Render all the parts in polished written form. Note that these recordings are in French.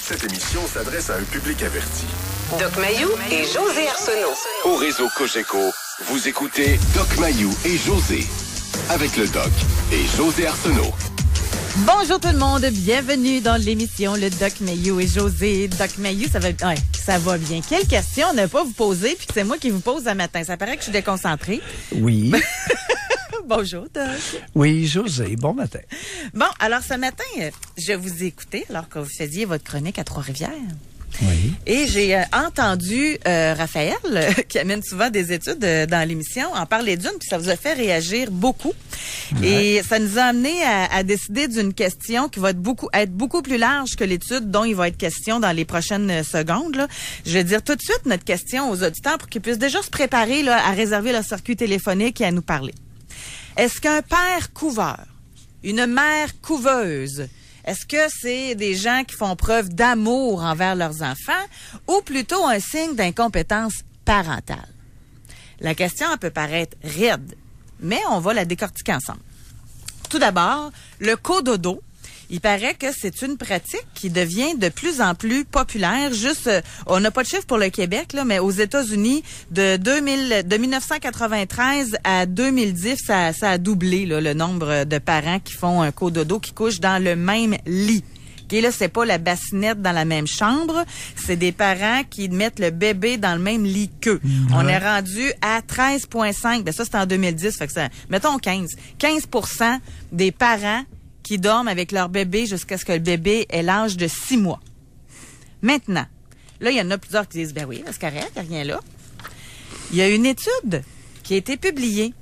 Cette émission s'adresse à un public averti. Doc Mayou et José Arsenault. Au réseau Cogeco, vous écoutez Doc Mayou et José. Avec le Doc et José Arsenault. Bonjour tout le monde, bienvenue dans l'émission Le Doc Mayou et José. Doc Mayou, ça va bien. Quelle question ne pas vous poser, puis c'est moi qui vous pose un matin. Ça paraît que je suis déconcentrée. Oui. Bonjour, Doc. Oui, José, bon matin. Bon, alors ce matin, je vous ai écouté alors que vous faisiez votre chronique à Trois-Rivières. Oui. Et j'ai entendu Raphaël, qui amène souvent des études dans l'émission, en parler d'une, puis ça vous a fait réagir beaucoup. Ouais. Et ça nous a amené à décider d'une question qui va être beaucoup plus large que l'étude dont il va être question dans les prochaines secondes. Là. Je vais dire tout de suite notre question aux auditeurs pour qu'ils puissent déjà se préparer là, à réserver leur circuit téléphonique et à nous parler. Est-ce qu'un père couveur, une mère couveuse, est-ce que c'est des gens qui font preuve d'amour envers leurs enfants ou plutôt un signe d'incompétence parentale? La question elle peut paraître raide, mais on va la décortiquer ensemble. Tout d'abord, le cododo. Il paraît que c'est une pratique qui devient de plus en plus populaire. Juste, on n'a pas de chiffre pour le Québec, là, mais aux États-Unis, de 1993 à 2010, ça a doublé là, le nombre de parents qui font un cododo, qui couchent dans le même lit. Okay, là, c'est pas la bassinette dans la même chambre, c'est des parents qui mettent le bébé dans le même lit qu'eux. Ouais. On est rendu à 13,5. Ben ça, c'est en 2010, fait que ça, mettons 15. 15% des parents qui dorment avec leur bébé jusqu'à ce que le bébé ait l'âge de 6 mois. Maintenant, là, il y en a plusieurs qui disent, ben oui, c'est correct, il n'y a rien là. Il y a une étude qui a été publiée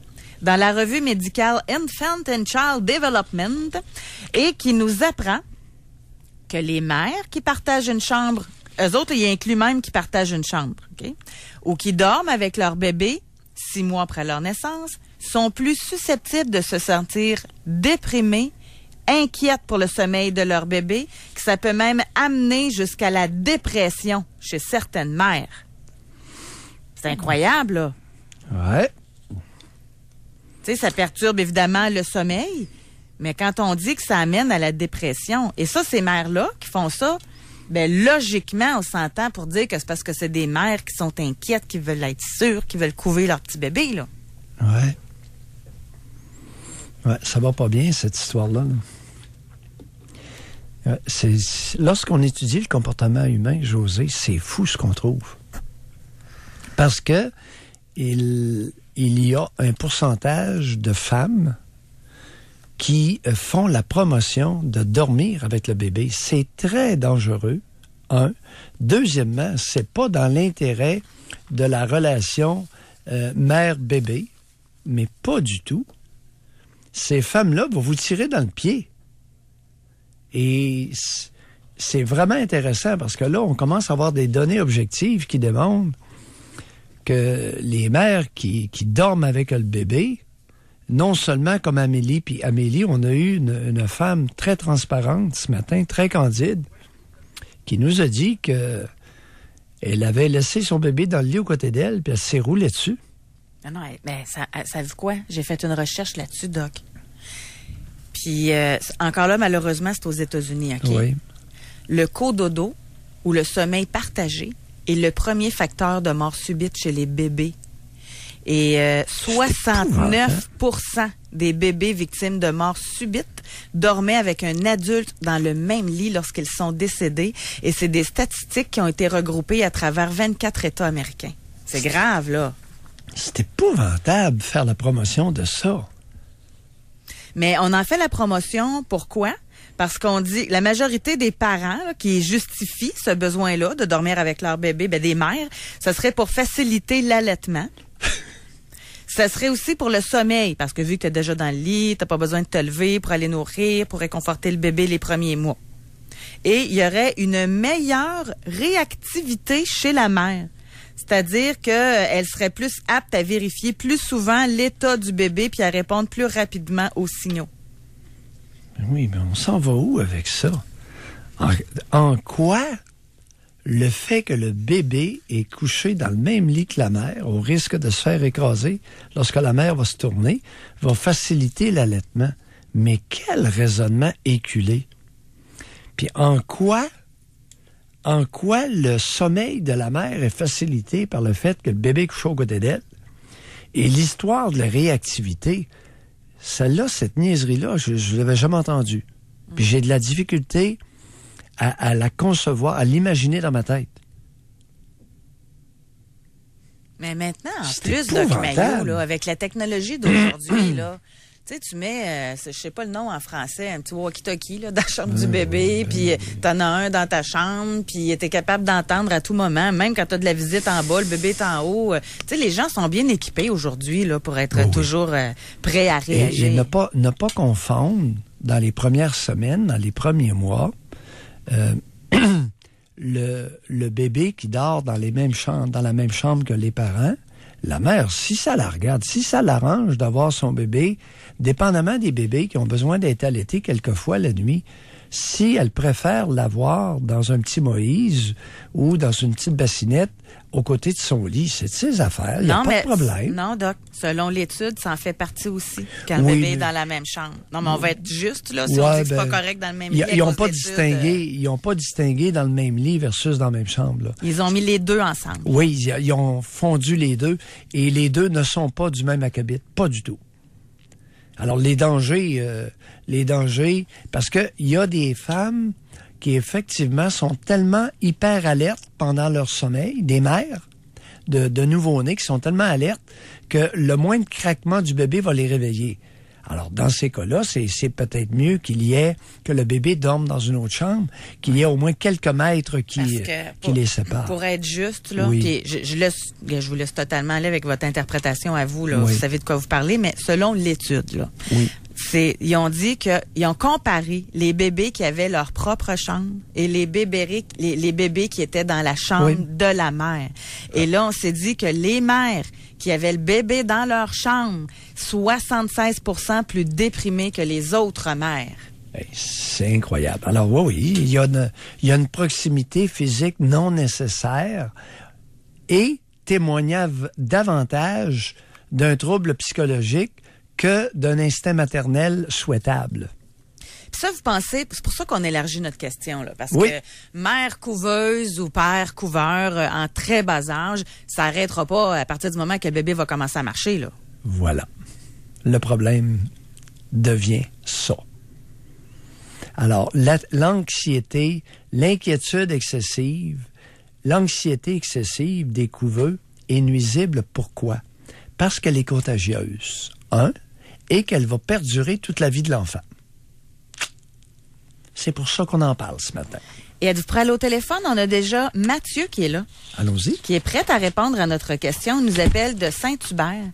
dans la revue médicale Infant and Child Development et qui nous apprend que les mères qui partagent une chambre, eux autres, ils incluent même qui partagent une chambre, OK? Ou qui dorment avec leur bébé 6 mois après leur naissance, sont plus susceptibles de se sentir déprimés, inquiètes pour le sommeil de leur bébé, que ça peut même amener jusqu'à la dépression chez certaines mères. C'est incroyable, là. Ouais. Tu sais, ça perturbe évidemment le sommeil, mais quand on dit que ça amène à la dépression, et ça, ces mères-là qui font ça, ben logiquement, on s'entend pour dire que c'est parce que c'est des mères qui sont inquiètes, qui veulent être sûres, qui veulent couver leur petit bébé, là. Ouais. Ouais, ça va pas bien, cette histoire-là. Lorsqu'on étudie le comportement humain, José, c'est fou ce qu'on trouve. Parce que il y a un pourcentage de femmes qui font la promotion de dormir avec le bébé. C'est très dangereux, un. Deuxièmement, c'est pas dans l'intérêt de la relation mère-bébé, mais pas du tout. Ces femmes-là vont vous tirer dans le pied. Et c'est vraiment intéressant parce que là, on commence à avoir des données objectives qui démontrent que les mères qui dorment avec le bébé, non seulement comme Amélie, puis Amélie, on a eu une femme très transparente ce matin, très candide, qui nous a dit que elle avait laissé son bébé dans le lit aux côtés d'elle, puis elle s'est roulée dessus. Non, mais ça veut quoi? J'ai fait une recherche là-dessus, Doc. Puis, encore là, malheureusement, c'est aux États-Unis, OK? Oui. Le cododo, ou le sommeil partagé, est le premier facteur de mort subite chez les bébés. Et 69% des bébés victimes de mort subite dormaient avec un adulte dans le même lit lorsqu'ils sont décédés. Et c'est des statistiques qui ont été regroupées à travers 24 États américains. C'est grave, là. C'est épouvantable de faire la promotion de ça. Mais on en fait la promotion, pourquoi? Parce qu'on dit, la majorité des parents là, qui justifient ce besoin-là de dormir avec leur bébé, ben des mères, ce serait pour faciliter l'allaitement. Ça serait aussi pour le sommeil, parce que vu que tu es déjà dans le lit, t'as pas besoin de te lever pour aller nourrir, pour réconforter le bébé les premiers mois. Et il y aurait une meilleure réactivité chez la mère. C'est-à-dire qu'elle serait plus apte à vérifier plus souvent l'état du bébé puis à répondre plus rapidement aux signaux. Oui, mais on s'en va où avec ça? En quoi le fait que le bébé est couché dans le même lit que la mère, au risque de se faire écraser lorsque la mère va se tourner, va faciliter l'allaitement? Mais quel raisonnement éculé! Puis en quoi en quoi le sommeil de la mère est facilité par le fait que le bébé couche au côté d'elle. Et l'histoire de la réactivité, celle-là, cette niaiserie-là, je ne l'avais jamais entendue. Puis j'ai de la difficulté à la concevoir, à l'imaginer dans ma tête. Mais maintenant, en C'est plus, épouvantable. Doc Mayou, avec la technologie d'aujourd'hui, là, tu sais, tu mets, je sais pas le nom en français, un petit walkie-talkie là, dans la chambre du bébé, puis t'en as un dans ta chambre, puis t'es capable d'entendre à tout moment, même quand t'as de la visite en bas, le bébé est en haut. Tu sais, les gens sont bien équipés aujourd'hui là pour être toujours prêts à réagir. Et ne pas confondre, dans les premières semaines, dans les premiers mois, le bébé qui dort dans la même chambre que les parents, la mère, si ça la regarde, si ça l'arrange d'avoir son bébé, dépendamment des bébés qui ont besoin d'être allaités quelquefois la nuit, si elle préfère l'avoir dans un petit Moïse ou dans une petite bassinette aux côtés de son lit, c'est de ses affaires, il n'y a pas de problème. Non, Doc, selon l'étude, ça en fait partie aussi, quand le Oui, bébé est mais- dans la même chambre. Non, mais on va être juste, là, si Ouais, on dit que c'est ben, pas correct dans le même lit. Ils à n'ont cause pas d'études, distingué dans le même lit versus dans la même chambre. Là. Ils ont mis les deux ensemble. Oui, ils ont fondu les deux et les deux ne sont pas du même acabit, pas du tout. Alors les dangers, parce que il y a des femmes qui effectivement sont tellement hyper alertes pendant leur sommeil, des mères de nouveau-nés qui sont tellement alertes que le moindre craquement du bébé va les réveiller. Alors, dans ces cas-là, c'est peut-être mieux que le bébé dorme dans une autre chambre, qu'il y ait au moins quelques mètres qui les séparent. Pour être juste, là, Oui. puis je vous laisse totalement aller avec votre interprétation à vous, là, Oui. vous savez de quoi vous parlez, mais selon l'étude, là, Oui. ils ont dit qu'ils ont comparé les bébés qui avaient leur propre chambre et les bébés qui étaient dans la chambre Oui. de la mère. Et là, on s'est dit que les mères qui avaient le bébé dans leur chambre, 76% plus déprimées que les autres mères. Hey, c'est incroyable. Alors oui, il y a une proximité physique non nécessaire et témoignait davantage d'un trouble psychologique que d'un instinct maternel souhaitable. Puis ça, vous pensez, c'est pour ça qu'on élargit notre question, là, parce Oui. que mère couveuse ou père couveur en très bas âge, ça n'arrêtera pas à partir du moment que le bébé va commencer à marcher, là. Voilà. Le problème devient ça. Alors, l'anxiété, l'inquiétude excessive, l'anxiété excessive des couveux est nuisible. Pourquoi? Parce qu'elle est contagieuse. Et qu'elle va perdurer toute la vie de l'enfant. C'est pour ça qu'on en parle ce matin. Et êtes-vous prêt à aller au téléphone? On a déjà Mathieu qui est là, Allons-y. qui est prêt à répondre à notre question. Il nous appelle de Saint-Hubert.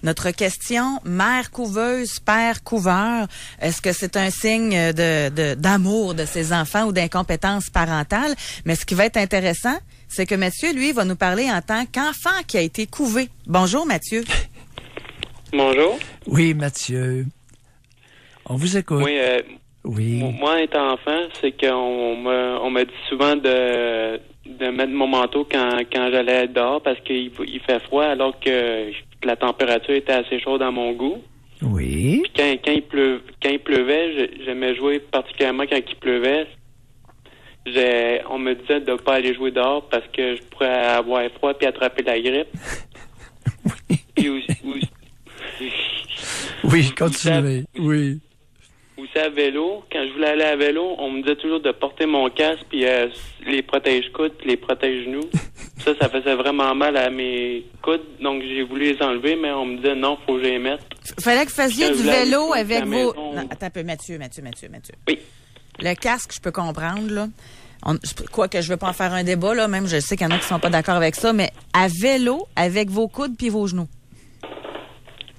Notre question, mère couveuse, père couveur, est-ce que c'est un signe d'amour de ses enfants ou d'incompétence parentale? Mais ce qui va être intéressant, c'est que Mathieu, lui, va nous parler en tant qu'enfant qui a été couvé. Bonjour, Mathieu. Bonjour. Oui, Mathieu. On vous écoute. Oui, Oui. moi, étant enfant, c'est qu'on m'a dit souvent de mettre mon manteau quand j'allais être dehors parce qu'il fait froid alors que la température était assez chaude à mon goût. Oui. Puis quand il pleuvait, j'aimais jouer particulièrement quand il pleuvait. On me disait de ne pas aller jouer dehors parce que je pourrais avoir froid puis attraper la grippe. Puis Oui, continuez. Oui. Aussi à vélo, quand je voulais aller à vélo, on me disait toujours de porter mon casque puis les protège-coudes puis les protège-genoux. Ça faisait vraiment mal à mes coudes, donc j'ai voulu les enlever, mais on me disait non, faut que je les mette. Fallait que vous fassiez Quand du je voulais aller vélo jouer à avec la vos... maison. Non, attends un peu, Mathieu. Oui. Le casque, je peux comprendre, là. Quoique je veux pas en faire un débat, là, même je sais qu'il y en a qui sont pas d'accord avec ça, mais à vélo, avec vos coudes puis vos genoux.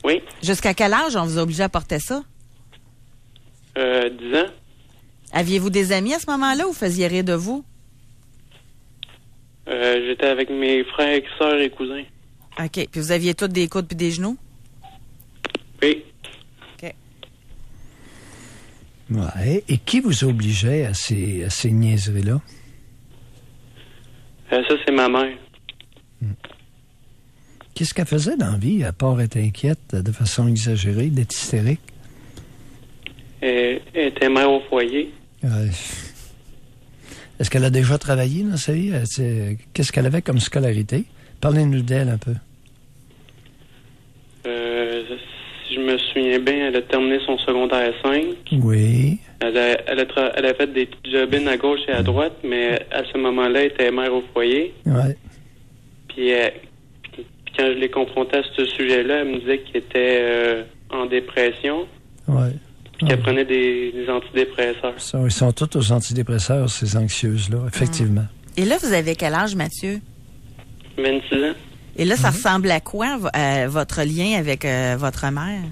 Oui. Jusqu'à quel âge on vous a obligé à porter ça? 10 ans. Aviez-vous des amis à ce moment-là ou faisiez rire de vous? J'étais avec mes frères, sœurs et cousins. OK. Puis vous aviez tous des coudes puis des genoux? Oui. OK. Ouais. Et qui vous obligeait à ces niaiseries-là? Ça, c'est ma mère. Qu'est-ce qu'elle faisait dans la vie, à part être inquiète de façon exagérée, d'être hystérique? Elle était mère au foyer. Ouais. Est-ce qu'elle a déjà travaillé dans sa vie? Qu'est-ce qu'elle avait comme scolarité? Parlez-nous d'elle un peu. Si je me souviens bien, elle a terminé son secondaire 5. Oui. Elle a fait des petits job-ins à gauche et à droite, mais à ce moment-là, elle était mère au foyer. Ouais. Puis quand je l'ai confrontée à ce sujet-là, elle me disait qu'elle était en dépression. Ouais. Puis qu'elle prenait des antidépresseurs. Ils sont tous aux antidépresseurs, ces anxieuses-là, effectivement. Et là, vous avez quel âge, Mathieu? 26 ans. Et là, ça ressemble à quoi, votre lien avec votre mère?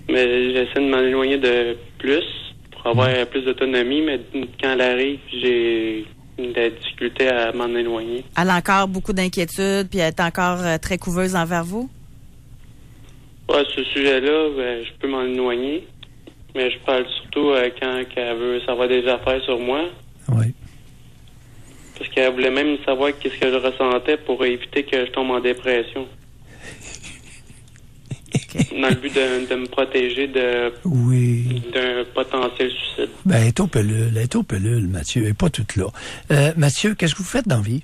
Mais j'essaie de m'en éloigner de plus pour avoir plus d'autonomie, mais quand elle arrive, j'ai de la difficulté à m'en éloigner. Elle a encore beaucoup d'inquiétudes, puis elle est encore très couveuse envers vous? Ouais, ce sujet-là, je peux m'en éloigner, mais je parle surtout quand elle veut savoir des affaires sur moi. Oui. Parce qu'elle voulait même savoir qu'est-ce que je ressentais pour éviter que je tombe en dépression. Okay. Dans le but de me protéger d'un potentiel suicide. Ben, elle est aux pelules, Mathieu. Elle n'est pas toute là. Mathieu, qu'est-ce que vous faites dans la vie?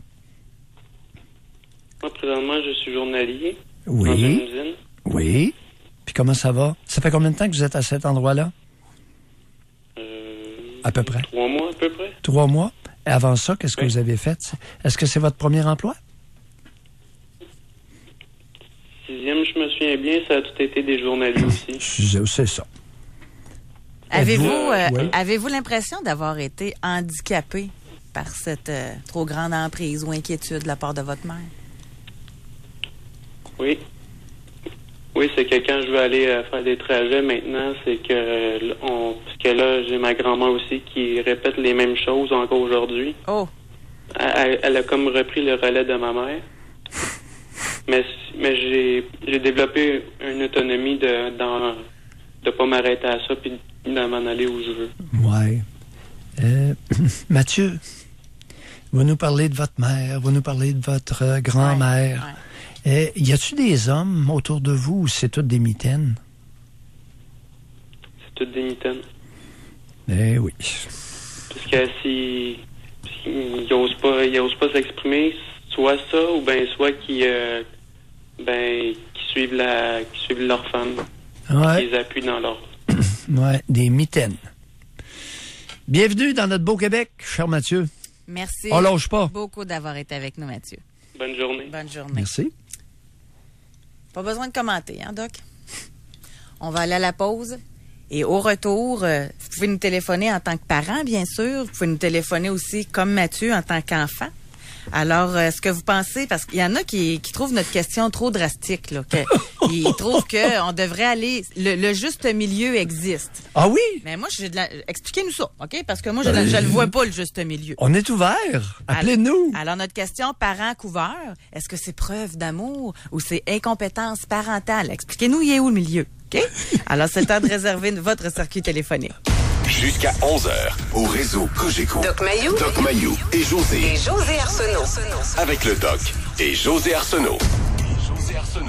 Moi, présentement, je suis journalier. Oui. Dans une usine. Oui. Puis comment ça va? Ça fait combien de temps que vous êtes à cet endroit-là? À peu près. 3 mois, à peu près. 3 mois? Et avant ça, qu'est-ce que vous avez fait? Est-ce que c'est votre premier emploi? 6e, je me souviens bien, ça a tout été des journaliers aussi. C'est ça. Avez-vous l'impression d'avoir été handicapé par cette trop grande emprise ou inquiétude de la part de votre mère? Oui. Oui, c'est que quand je veux aller faire des trajets maintenant, c'est que parce que là, j'ai ma grand-mère aussi qui répète les mêmes choses encore aujourd'hui. Oh. Elle a comme repris le relais de ma mère. Mais j'ai développé une autonomie de pas m'arrêter à ça puis de m'en aller où je veux. Ouais. Mathieu, vous nous parlez de votre mère, vous nous parlez de votre grand-mère. Ouais. Y a-tu des hommes autour de vous ou c'est toutes des mitaines? C'est toutes des mitaines. Eh oui. Parce que s'ils n'osent pas s'exprimer, soit ça ou bien soit qui suivent leur femme. Ouais. Qui les appuient dans leur... Ouais, des mitaines. Bienvenue dans notre beau Québec, cher Mathieu. Merci. On lâche pas. Beaucoup d'avoir été avec nous, Mathieu. Bonne journée. Bonne journée. Merci. Pas besoin de commenter, hein, Doc? On va aller à la pause. Et au retour, vous pouvez nous téléphoner en tant que parent, bien sûr. Vous pouvez nous téléphoner aussi, comme Mathieu, en tant qu'enfant. Alors, ce que vous pensez, parce qu'il y en a qui trouvent notre question trop drastique, là, ils trouvent qu'on devrait aller... Le juste milieu existe. Ah oui? Mais moi, expliquez-nous ça, OK? Parce que moi, je le vois pas, le juste milieu. On est ouvert. Appelez-nous. Alors, notre question, parent couvert, est-ce que c'est preuve d'amour ou c'est incompétence parentale? Expliquez-nous, il est où le milieu? OK? Alors, c'est le temps de réserver votre circuit téléphonique. Jusqu'à 11h, au réseau Cogeco. Doc Mayou et José. Et José Arsenault. Avec le Doc et José Arsenault.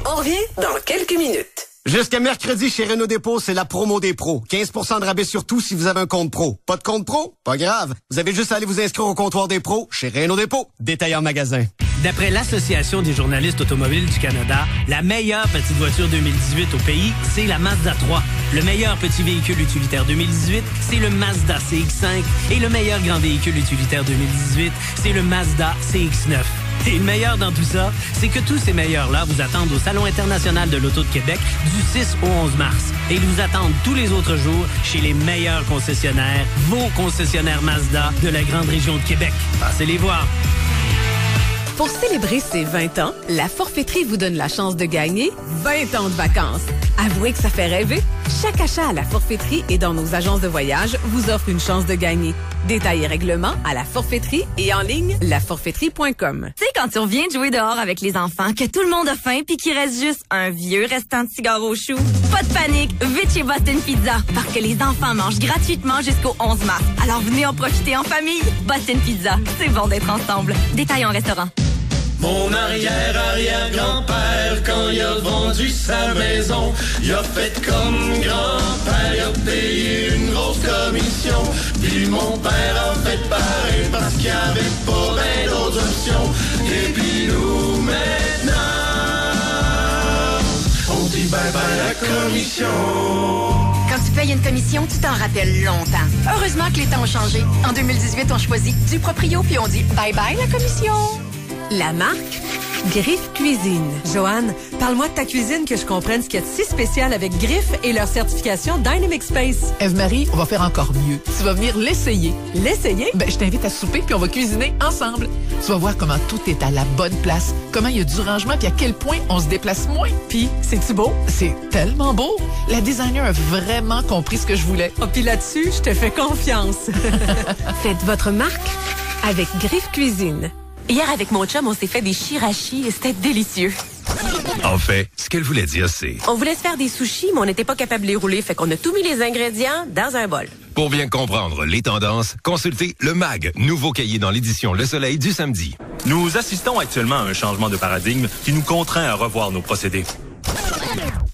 On revient dans quelques minutes. Jusqu'à mercredi, chez Renault Dépôt, c'est la promo des pros. 15% de rabais sur tout si vous avez un compte pro. Pas de compte pro? Pas grave. Vous avez juste à aller vous inscrire au comptoir des pros chez Renault Dépôt. Détail en magasin. D'après l'Association des journalistes automobiles du Canada, la meilleure petite voiture 2018 au pays, c'est la Mazda 3. Le meilleur petit véhicule utilitaire 2018, c'est le Mazda CX-5. Et le meilleur grand véhicule utilitaire 2018, c'est le Mazda CX-9. Et le meilleur dans tout ça, c'est que tous ces meilleurs-là vous attendent au Salon international de l'Auto de Québec du 6 au 11 mars. Et ils vous attendent tous les autres jours chez les meilleurs concessionnaires, vos concessionnaires Mazda de la grande région de Québec. Passez les voir. Pour célébrer ses 20 ans, la Forfaiterie vous donne la chance de gagner 20 ans de vacances. Avouez que ça fait rêver. Chaque achat à la Forfaiterie et dans nos agences de voyage vous offre une chance de gagner. Détails et règlements à la Forfaiterie et en ligne, laforfaiterie.com. Tu sais, quand tu reviens de jouer dehors avec les enfants, que tout le monde a faim puis qu'il reste juste un vieux restant de cigare au chou, pas de panique, vite chez Boston Pizza, parce que les enfants mangent gratuitement jusqu'au 11 mars. Alors venez en profiter en famille. Boston Pizza, c'est bon d'être ensemble. Détails en restaurant. Mon arrière-arrière-grand-père, quand il a vendu sa maison, il a fait comme grand-père, il a payé une grosse commission. Puis mon père a fait pareil parce qu'il n'y avait pas bien d'autres options. Et puis nous, maintenant, on dit bye-bye la commission. Quand tu payes une commission, tu t'en rappelles longtemps. Heureusement que les temps ont changé. En 2018, on choisit du proprio puis on dit bye-bye la commission. La marque Griffe Cuisine. Joanne, parle-moi de ta cuisine, que je comprenne ce qu'il y a de si spécial avec Griffe et leur certification Dynamic Space. Eve-Marie, on va faire encore mieux. Tu vas venir l'essayer. L'essayer? Ben, je t'invite à souper puis on va cuisiner ensemble. Tu vas voir comment tout est à la bonne place, comment il y a du rangement puis à quel point on se déplace moins. Puis, c'est-tu beau? C'est tellement beau. La designer a vraiment compris ce que je voulais. Oh, puis là-dessus, je te fais confiance. Faites votre marque avec Griffe Cuisine. Hier, avec mon chum, on s'est fait des chirachis et c'était délicieux. En fait, ce qu'elle voulait dire, c'est... On voulait se faire des sushis, mais on n'était pas capable de les rouler, fait qu'on a tout mis les ingrédients dans un bol. Pour bien comprendre les tendances, consultez le MAG, nouveau cahier dans l'édition Le Soleil du samedi. Nous assistons actuellement à un changement de paradigme qui nous contraint à revoir nos procédés.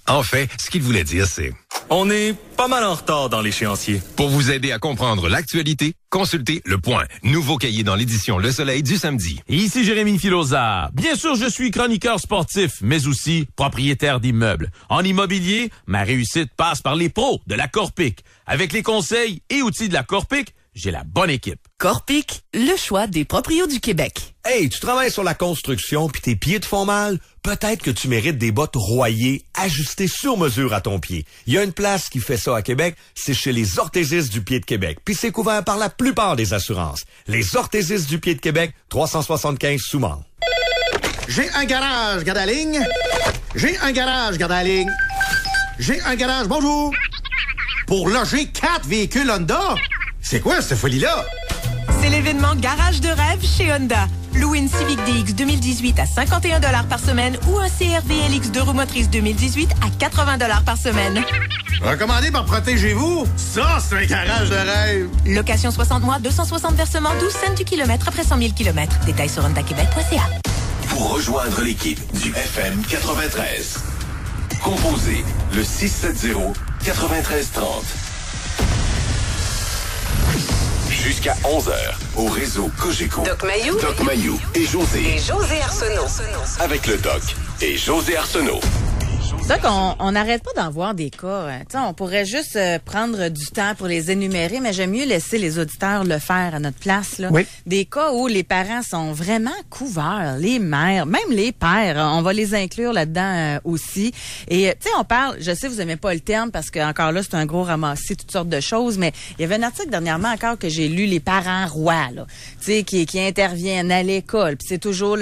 En fait, ce qu'il voulait dire, c'est... On est pas mal en retard dans l'échéancier. Pour vous aider à comprendre l'actualité, consultez Le Point, nouveau cahier dans l'édition Le Soleil du samedi. Ici Jérémy Filosa. Bien sûr, je suis chroniqueur sportif, mais aussi propriétaire d'immeubles. En immobilier, ma réussite passe par les pros de la Corpic. Avec les conseils et outils de la Corpic, j'ai la bonne équipe. Corpic, le choix des proprios du Québec. Hey, tu travailles sur la construction puis tes pieds te font mal? Peut-être que tu mérites des bottes Royer ajustées sur mesure à ton pied. Il y a une place qui fait ça à Québec, c'est chez les Orthésistes du pied de Québec. Puis c'est couvert par la plupart des assurances. Les Orthésistes du pied de Québec, 375 Soumans. J'ai un garage, garde la ligne. J'ai un garage, garde la ligne. J'ai un garage, bonjour. Pour loger 4 véhicules Honda. C'est quoi cette folie-là? C'est l'événement Garage de rêve chez Honda. Louez une Civic DX 2018 à 51 $ par semaine ou un CR-V LX 2 roues motrices 2018 à 80 $ par semaine. Recommandé par Protégez-vous. Ça, c'est un garage de rêve. Location 60 mois, 260 versements, 12 cents du kilomètre après 100 000 km. Détails sur hondaquebec.ca. Pour rejoindre l'équipe du FM 93, composez le 670-9330. Jusqu'à 11h, au réseau Cogeco. Doc Mayou et José. Et José Arsenault. Avec le Doc et José Arsenault. C'est ça qu'on n'arrête pas d'en voir des cas. Hein. On pourrait juste prendre du temps pour les énumérer, mais j'aime mieux laisser les auditeurs le faire à notre place. Là. Oui. Des cas où les parents sont vraiment couverts, les mères, même les pères. On va les inclure là-dedans aussi. Et tu sais, on parle, je sais vous aimez pas le terme parce que encore là, c'est un gros ramassis, toutes sortes de choses, mais il y avait un article dernièrement encore que j'ai lu, les parents rois, là, tu sais, qui interviennent à l'école. Puis c'est toujours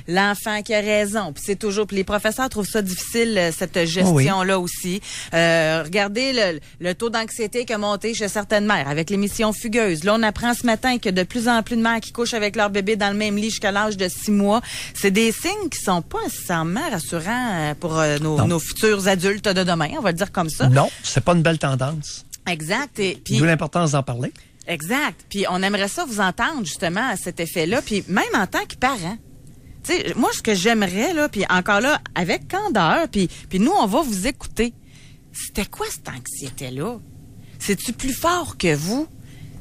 l'enfant qui a raison. Puis c'est toujours, puis les professeurs trouvent ça difficile, cette gestion-là aussi. Regardez le taux d'anxiété qui a monté chez certaines mères avec l'émission Fugueuse. Là, on apprend ce matin que de plus en plus de mères qui couchent avec leur bébé dans le même lit jusqu'à l'âge de 6 mois. C'est des signes qui sont pas nécessairement rassurants pour nos futurs adultes de demain, on va le dire comme ça. Non, c'est pas une belle tendance. Exact. D'où l'importance d'en parler. Exact. Puis on aimerait ça vous entendre justement à cet effet-là, puis même en tant que parent. Tu sais, moi, ce que j'aimerais, là, puis encore là, avec candeur, puis nous, on va vous écouter. C'était quoi cette anxiété-là? C'est-tu plus fort que vous?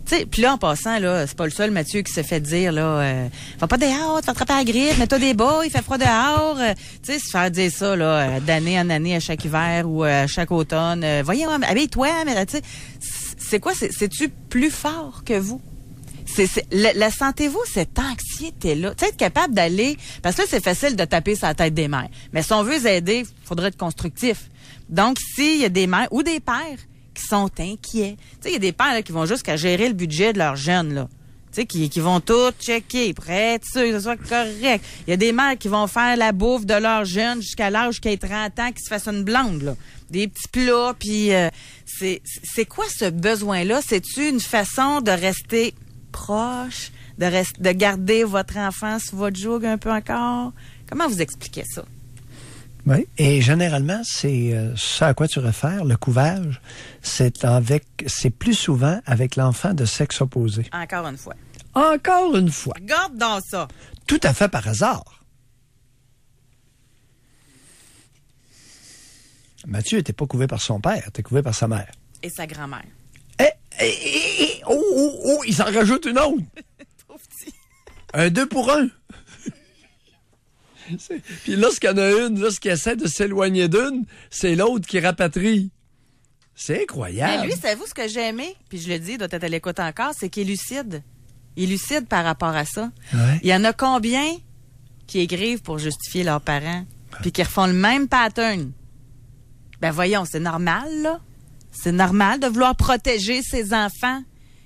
Tu sais, puis là, en passant, là, c'est pas le seul Mathieu qui se fait dire, là, va pas dehors, tu vas attraper la grippe, mets-toi des bas, il fait froid dehors. Tu sais, se faire dire ça, là, d'année en année, à chaque hiver ou à chaque automne. Voyons, habille-toi, mais tu sais, c'est quoi? C'est-tu plus fort que vous? La sentez-vous cette anxiété-là? Tu sais, être capable d'aller... Parce que là, c'est facile de taper sur la tête des mères. Mais si on veut les aider, il faudrait être constructif. Donc, s'il y a des mères ou des pères qui sont inquiets... Tu sais, il y a des pères là, qui vont jusqu'à gérer le budget de leurs jeunes, là. Tu sais, qui vont tout checker, pour être sûr que ce soit correct. Il y a des mères qui vont faire la bouffe de leurs jeunes jusqu'à l'âge qu'ils aient 30 ans, qu'ils se fassent une blonde, là. Des petits plats, puis... c'est quoi ce besoin-là? C'est-tu une façon de rester... proche, de garder votre enfant sous votre joug un peu encore? Comment vous expliquez ça? Oui, et généralement, c'est ça à quoi tu réfères, le couvage, c'est plus souvent avec l'enfant de sexe opposé. Encore une fois. Encore une fois. Regarde dans ça. Tout à fait par hasard. Mathieu n'était pas couvert par son père, il était couvert par sa mère. Et sa grand-mère. Il s'en rajoute une autre. Pauvre petit. Un 2 pour 1. Puis lorsqu'il y en a une, lorsqu'il essaie de s'éloigner d'une, c'est l'autre qui rapatrie. C'est incroyable. Mais lui, savez-vous ce que j'ai aimé? Puis je le dis, il doit être à l'écoute encore, c'est qu'il est lucide. Il est lucide par rapport à ça. Ouais. Il y en a combien qui écrivent pour justifier leurs parents, puis qui refont le même pattern? Ben voyons, c'est normal, là. C'est normal de vouloir protéger ses enfants.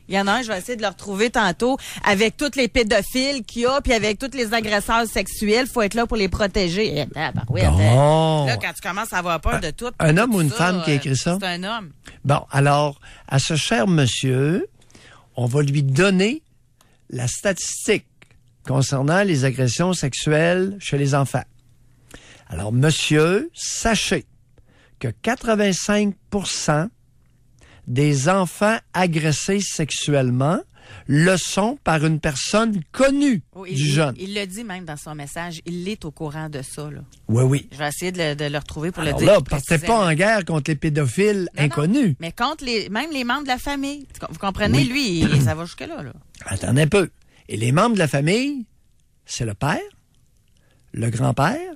Il y en a un, je vais essayer de le retrouver tantôt, avec tous les pédophiles qu'il y a, puis avec tous les agresseurs sexuels, faut être là pour les protéger. Là, quand tu commences à avoir peur de tout. Un homme tout ou une ça, femme qui a écrit ça? C'est un homme. Bon, alors, à ce cher monsieur, on va lui donner la statistique concernant les agressions sexuelles chez les enfants. Alors, monsieur, sachez que 85% des enfants agressés sexuellement le sont par une personne connue du jeune. Il le dit même dans son message. Il est au courant de ça, là. Oui. Je vais essayer de le retrouver pour Alors le dire. là, partez pas en guerre contre les pédophiles inconnus. Non, mais contre même les membres de la famille. Vous comprenez? Oui. Lui, ça va jusque-là, là. Attendez un peu. Et les membres de la famille, c'est le père, le grand-père,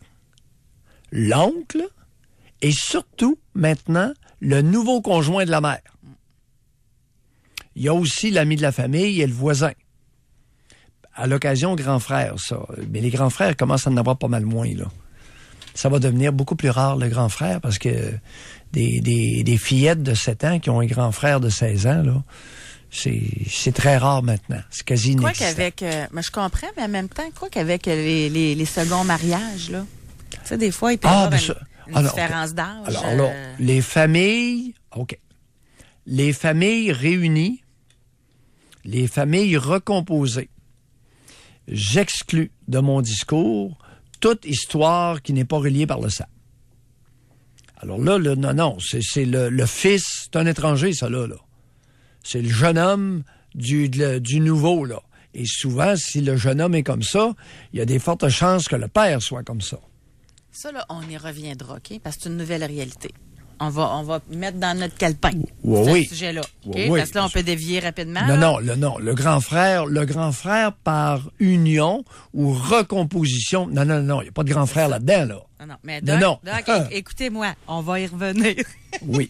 l'oncle et surtout, maintenant, le nouveau conjoint de la mère. Il y a aussi l'ami de la famille et le voisin. À l'occasion, grand frère, ça. Mais les grands frères commencent à en avoir pas mal moins, là. Ça va devenir beaucoup plus rare, le grand frère, parce que des fillettes de 7 ans qui ont un grand frère de 16 ans, là, c'est très rare maintenant. C'est quasi inexistant. Quoi qu'avec... mais je comprends, mais en même temps, quoi qu'avec les seconds mariages, là. Tu sais, des fois, il peut y avoir une différence d'âge. Alors là, les familles... OK. Les familles réunies, les familles recomposées. J'exclus de mon discours toute histoire qui n'est pas reliée par le sang. Alors là, non, c'est le fils, c'est un étranger, ça, là. C'est le jeune homme du nouveau, là. Et souvent, si le jeune homme est comme ça, il y a des fortes chances que le père soit comme ça. Ça, là, on y reviendra, OK? Parce que c'est une nouvelle réalité. On va mettre dans notre calepin ce sujet-là. Okay? Oui, parce que là, on peut dévier rapidement. Non. Le grand frère par union ou recomposition. Non. Il n'y a pas de grand frère là-dedans, là. Non. Mais Doc, écoutez-moi, on va y revenir. Oui.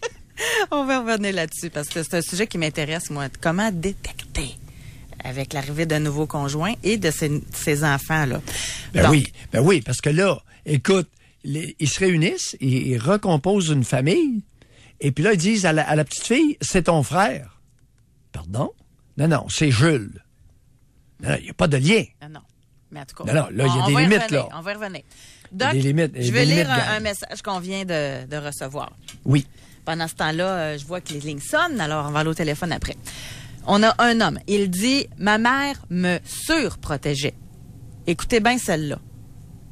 On va revenir là-dessus parce que c'est un sujet qui m'intéresse, moi. Comment détecter avec l'arrivée d'un nouveau conjoint et de ces enfants-là? Ben oui, parce que là, écoute, ils se réunissent, ils recomposent une famille, et puis là, ils disent à la petite fille, c'est ton frère. Pardon? Non, c'est Jules. Non, il n'y a pas de lien. Non. Mais en tout cas, non, là, il y a des limites, là. On va y revenir. Doc, je vais lire un message qu'on vient de recevoir. Oui. Pendant ce temps-là, je vois que les lignes sonnent, alors on va aller au téléphone après. On a un homme. Il dit « Ma mère me surprotégeait. » Écoutez bien celle-là.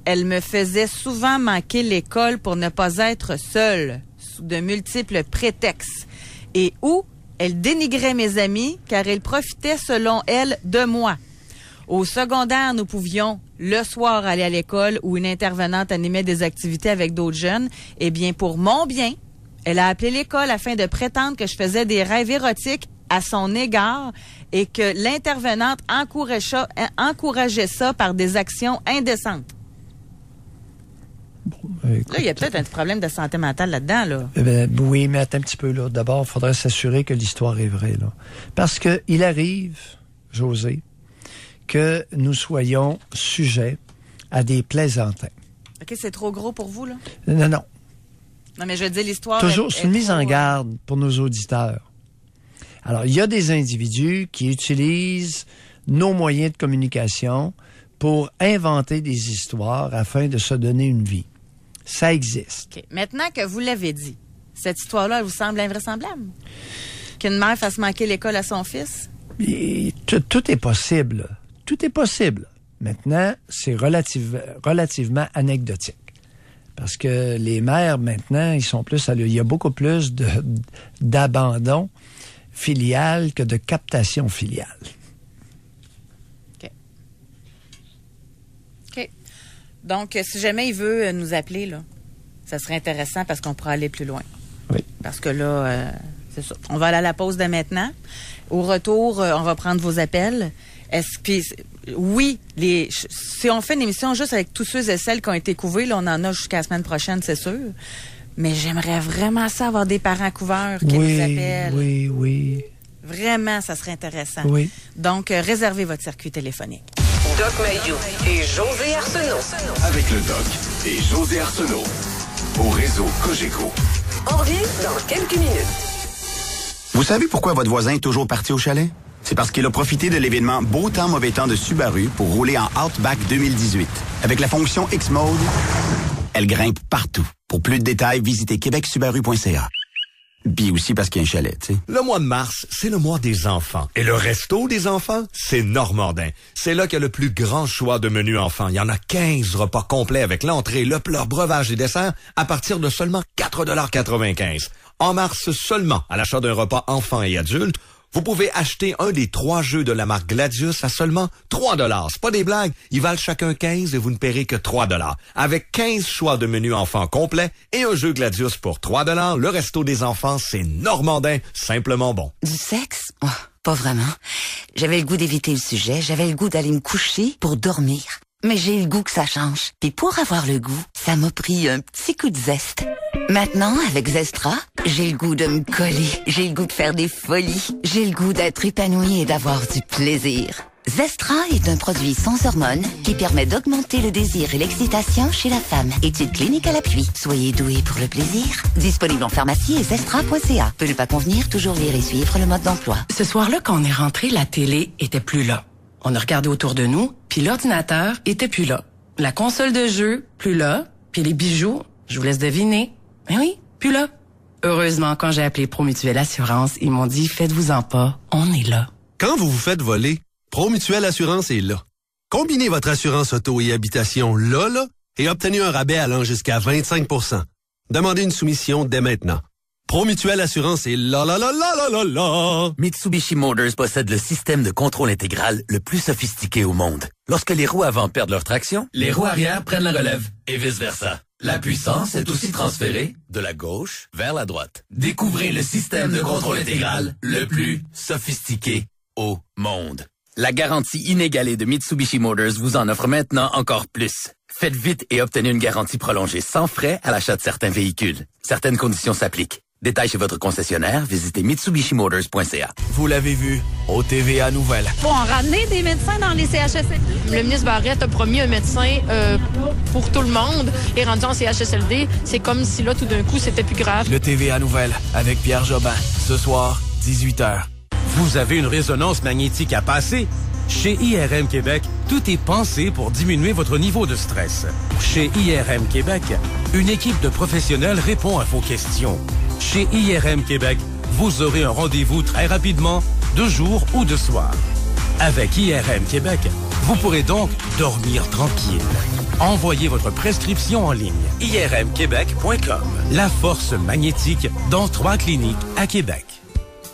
Elle me faisait souvent manquer l'école pour ne pas être seule, sous de multiples prétextes. Et où elle dénigrait mes amis, car elle profitait, selon elle, de moi. Au secondaire, nous pouvions, le soir, aller à l'école où une intervenante animait des activités avec d'autres jeunes. Eh bien, pour mon bien, elle a appelé l'école afin de prétendre que je faisais des rêves érotiques à son égard et que l'intervenante encourageait ça par des actions indécentes. Là, il y a peut-être un petit problème de santé mentale là-dedans, là. Oui, mais attends un petit peu, là. D'abord, il faudrait s'assurer que l'histoire est vraie, là. Parce que il arrive, José, que nous soyons sujets à des plaisantins. OK, c'est trop gros pour vous, là? Non. Non, mais je veux dire, l'histoire... Toujours, c'est une mise en garde pour nos auditeurs. Alors, il y a des individus qui utilisent nos moyens de communication pour inventer des histoires afin de se donner une vie. Ça existe. Okay. Maintenant que vous l'avez dit, cette histoire-là, elle vous semble invraisemblable? Qu'une mère fasse manquer l'école à son fils? Tout est possible. Tout est possible. Maintenant, c'est relativement anecdotique. Parce que les mères, maintenant, il y a beaucoup plus d'abandon filial que de captation filiale. OK. Donc, si jamais il veut nous appeler, là, ça serait intéressant parce qu'on pourrait aller plus loin. Oui. Parce que là, c'est ça. On va aller à la pause dès maintenant. Au retour, on va prendre vos appels. Oui, si on fait une émission juste avec tous ceux et celles qui ont été couvés, là, on en a jusqu'à la semaine prochaine, c'est sûr. Mais j'aimerais vraiment ça avoir des parents couverts qui nous appellent. Oui. Vraiment, ça serait intéressant. Oui. Donc, réservez votre circuit téléphonique. Doc Mayou et José Arsenault. Avec le Doc et José Arsenault. Au réseau Cogeco. On revient dans quelques minutes. Vous savez pourquoi votre voisin est toujours parti au chalet? C'est parce qu'il a profité de l'événement Beau temps, mauvais temps de Subaru pour rouler en Outback 2018. Avec la fonction X-Mode, elle grimpe partout. Pour plus de détails, visitez québecsubaru.ca. Puis aussi parce qu'il y a un chalet, tu sais. Le mois de mars, c'est le mois des enfants. Et le resto des enfants, c'est Normandin. C'est là qu'il y a le plus grand choix de menus enfants. Il y en a 15 repas complets avec l'entrée, le plat, breuvage et dessert à partir de seulement 4,95 $. En mars seulement, à l'achat d'un repas enfants et adultes, vous pouvez acheter un des 3 jeux de la marque Gladius à seulement 3 $. C'est pas des blagues. Ils valent chacun 15 et vous ne paierez que 3 $. Avec 15 choix de menus enfants complets et un jeu Gladius pour 3 $, le resto des enfants, c'est Normandin, simplement bon. Du sexe? Oh, pas vraiment. J'avais le goût d'éviter le sujet. J'avais le goût d'aller me coucher pour dormir. Mais j'ai le goût que ça change. Puis pour avoir le goût, ça m'a pris un petit coup de zeste. Maintenant, avec Zestra, j'ai le goût de me coller. J'ai le goût de faire des folies. J'ai le goût d'être épanouie et d'avoir du plaisir. Zestra est un produit sans hormones qui permet d'augmenter le désir et l'excitation chez la femme. Étude clinique à l'appui. Soyez doués pour le plaisir. Disponible en pharmacie et zestra.ca. Peut ne pas convenir, toujours lire et suivre le mode d'emploi. Ce soir-là, quand on est rentré, la télé était plus là. On a regardé autour de nous, puis l'ordinateur était plus là. La console de jeu, plus là. Puis les bijoux, je vous laisse deviner. Mais oui, plus là. Heureusement, quand j'ai appelé Promutuelle Assurance, ils m'ont dit « Faites-vous-en pas, on est là ». Quand vous vous faites voler, Promutuelle Assurance est là. Combinez votre assurance auto et habitation là, et obtenez un rabais allant jusqu'à 25 %. Demandez une soumission dès maintenant. Promutuelle Assurance est là. Mitsubishi Motors possède le système de contrôle intégral le plus sophistiqué au monde. Lorsque les roues avant perdent leur traction, les roues arrière prennent la relève et vice-versa. La puissance est aussi transférée de la gauche vers la droite. Découvrez le système de contrôle intégral le plus sophistiqué au monde. La garantie inégalée de Mitsubishi Motors vous en offre maintenant encore plus. Faites vite et obtenez une garantie prolongée sans frais à l'achat de certains véhicules. Certaines conditions s'appliquent. Détails chez votre concessionnaire, visitez mitsubishimotors.ca. Vous l'avez vu, au TVA Nouvelles. Faut en ramener des médecins dans les CHSLD. Le ministre Barrette a promis un médecin pour tout le monde. Et rendu en CHSLD, c'est comme si là, tout d'un coup, c'était plus grave. Le TVA Nouvelles, avec Pierre Jobin. Ce soir, 18h. Vous avez une résonance magnétique à passer? Chez IRM Québec, tout est pensé pour diminuer votre niveau de stress. Chez IRM Québec, une équipe de professionnels répond à vos questions. Chez IRM Québec, vous aurez un rendez-vous très rapidement, de jour ou de soir. Avec IRM Québec, vous pourrez donc dormir tranquille. Envoyez votre prescription en ligne. irmquebec.com. La force magnétique dans 3 cliniques à Québec.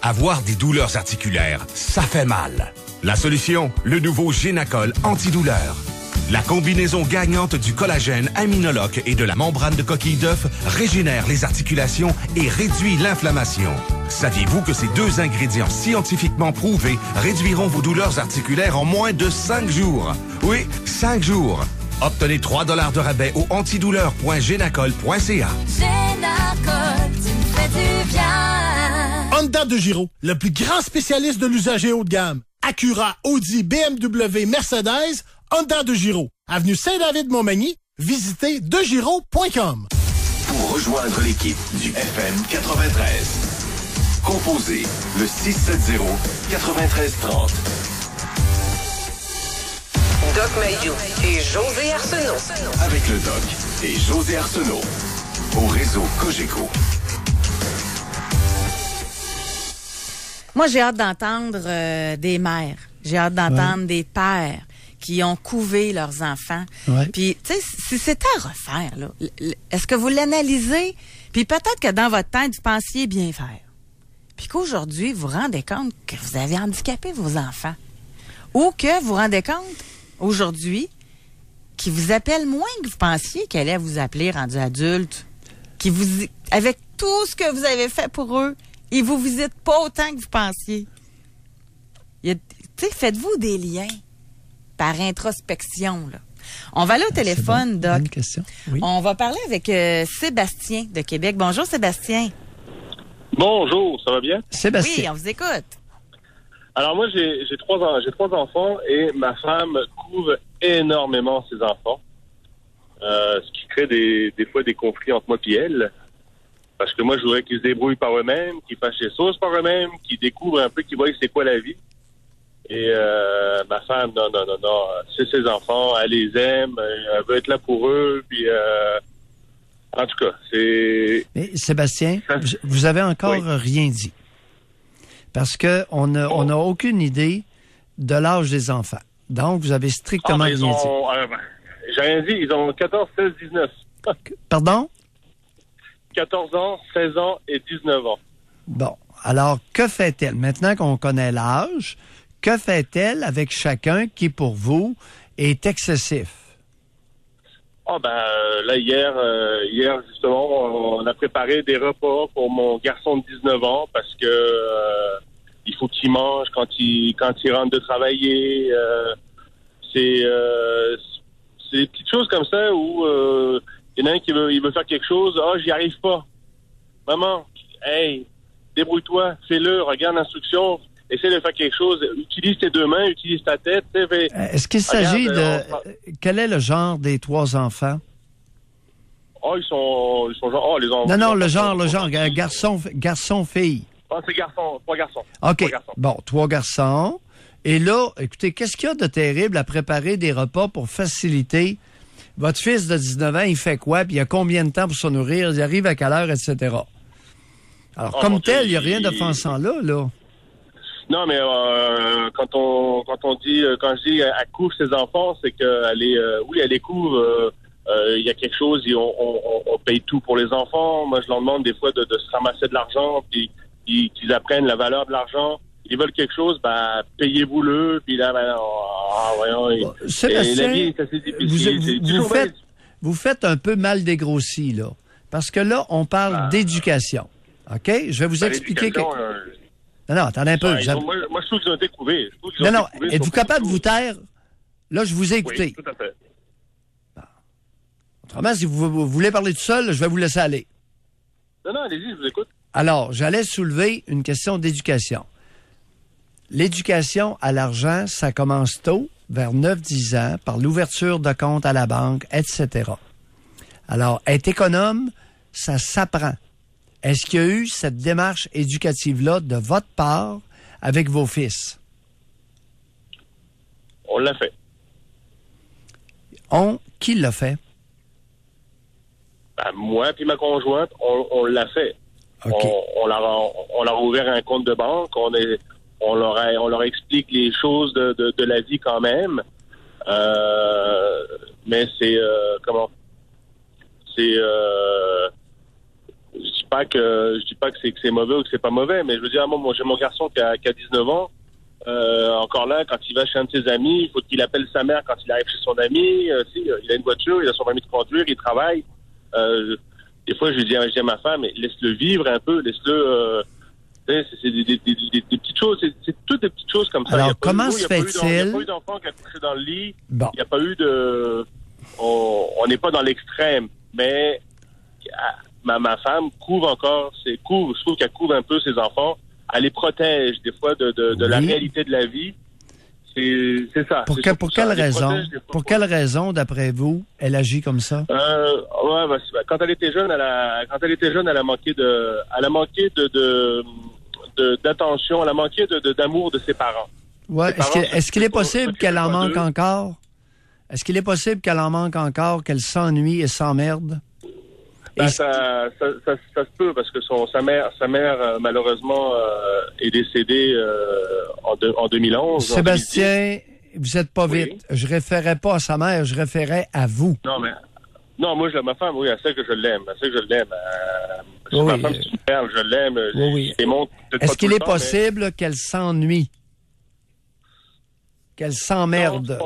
Avoir des douleurs articulaires, ça fait mal. La solution, le nouveau Génacol antidouleur. La combinaison gagnante du collagène Aminoloc et de la membrane de coquille d'œuf régénère les articulations et réduit l'inflammation. Saviez-vous que ces 2 ingrédients scientifiquement prouvés réduiront vos douleurs articulaires en moins de 5 jours? Oui, 5 jours. Obtenez 3 $ de rabais au antidouleur.génacol.ca. Génacol, tu me fais du bien. Honda de Giro, le plus grand spécialiste de l'usager haut de gamme. Acura, Audi, BMW, Mercedes, Honda de Giro. Avenue Saint-David-Montmagny, visitez degiro.com. Pour rejoindre l'équipe du FM 93, composez le 670-9330. Doc Mayou et José Arsenault. Avec le Doc et José Arsenault. Au réseau Cogeco. Moi, j'ai hâte d'entendre des mères. J'ai hâte d'entendre des pères qui ont couvé leurs enfants. Ouais. Puis, tu sais, si c'était à refaire, là, est-ce que vous l'analysez? Puis peut-être que dans votre tête, vous pensiez bien faire. Puis qu'aujourd'hui, vous vous rendez compte que vous avez handicapé vos enfants. Ou que vous vous rendez compte, aujourd'hui, qu'ils vous appellent moins que vous pensiez qu'elle allait vous appeler rendu adulte. avec tout ce que vous avez fait pour eux, ils vous visitent pas autant que vous pensiez. Tu sais, faites-vous des liens par introspection, là. On va aller au téléphone, Doc. Bonne question. Oui. On va parler avec Sébastien de Québec. Bonjour, Sébastien. Bonjour, ça va bien? Sébastien. Oui, on vous écoute. Alors moi, j'ai trois enfants et ma femme couvre énormément ses enfants, ce qui crée des fois des conflits entre moi et elle. Parce que moi, je voudrais qu'ils se débrouillent par eux-mêmes, qu'ils fassent les choses par eux-mêmes, qu'ils découvrent un peu, qu'ils voient c'est quoi la vie. Et ma femme, non, c'est ses enfants, elle les aime, elle veut être là pour eux, puis en tout cas, c'est... Mais Sébastien, vous avez encore rien dit. Parce que on n'a aucune idée de l'âge des enfants. Donc, vous avez strictement rien dit. J'ai rien dit, ils ont 14, 16, 19. Pardon? 14 ans, 16 ans et 19 ans. Bon, alors, que fait-elle? Maintenant qu'on connaît l'âge, que fait-elle avec chacun qui, pour vous, est excessif? Là, hier, justement, on a préparé des repas pour mon garçon de 19 ans parce que il faut qu'il mange quand il rentre de travailler. C'est des petites choses comme ça où il y en a un qui veut faire quelque chose. J'y arrive pas. Maman, hey, débrouille-toi, fais-le, regarde l'instruction. Essaie de faire quelque chose. Utilise tes deux mains, utilise ta tête. Est-ce qu'il s'agit de... Quel est le genre des trois enfants? Ils sont genre... les enfants. Non, le genre, garçon-fille. C'est garçon, 3 garçons. OK. 3 garçons. Bon, 3 garçons. Et là, écoutez, qu'est-ce qu'il y a de terrible à préparer des repas pour faciliter? Votre fils de 19 ans, il fait quoi? Puis il y a combien de temps pour se nourrir? Il arrive à quelle heure, etc. Alors, comme tel, il n'y a rien d'offensant là. Non, mais quand je dis elle couvre ses enfants, c'est qu'elle est, elle les couvre. Il y a quelque chose, on paye tout pour les enfants. Moi, je leur demande des fois de se ramasser de l'argent, puis qu'ils apprennent la valeur de l'argent. Ils veulent quelque chose, payez-vous-le. Puis là, voyons. Sébastien, la vie est assez difficile. Vous faites un peu mal dégrossi, là. Parce que là, on parle d'éducation. OK? Je vais vous expliquer que... Non, attendez un peu. Moi, je trouve qu'ils ont été couvés. Non, êtes-vous capable de vous taire? Là, je vous ai écouté. Oui, tout à fait. Autrement, si vous voulez parler tout seul, je vais vous laisser aller. Non, allez-y, je vous écoute. Alors, j'allais soulever une question d'éducation. L'éducation à l'argent, ça commence tôt, vers 9-10 ans, par l'ouverture de compte à la banque, etc. Alors, être économe, ça s'apprend. Est-ce qu'il y a eu cette démarche éducative-là de votre part avec vos fils? On l'a fait. Qui l'a fait? Moi puis ma conjointe, on l'a fait. Okay. On leur a ouvert un compte de banque. On leur explique les choses de la vie quand même. Mais c'est je dis pas que c'est mauvais ou que c'est pas mauvais, mais je veux dire, moi j'ai mon garçon qui a 19 ans. Encore là, quand il va chez un de ses amis, il faut qu'il appelle sa mère quand il arrive chez son ami. Il a une voiture, il a son permis de conduire, il travaille. Des fois, je dis à ma femme, laisse-le vivre un peu, laisse-le... c'est des petites choses, c'est toutes des petites choses comme ça. Alors, comment se fait-il? Il n'y a pas eu d'enfant qui a couché dans le lit. Bon. Il n'y a pas eu de... On n'est pas dans l'extrême, mais ma femme couvre encore, je trouve qu'elle couvre un peu ses enfants. Elle les protège des fois de la réalité de la vie. C'est ça. Pour quelle raison? Pour quelle raison, d'après vous, elle agit comme ça? Quand elle était jeune, elle a manqué d'attention, elle a manqué d'amour de ses parents. Ouais. Est-ce qu'il est possible qu'elle en manque encore? Est-ce qu'il est possible qu'elle en manque encore, qu'elle s'ennuie et s'emmerde? Ça se peut parce que sa mère malheureusement est décédée en 2011. Sébastien, vous êtes pas vite. Oui. Je référais pas à sa mère, je référais à vous. Non, moi ma femme, oui, elle sait que je l'aime. Ma femme, c'est super, je l'aime. Oui. Est-ce qu'il est possible qu'elle s'ennuie? Qu'elle s'emmerde?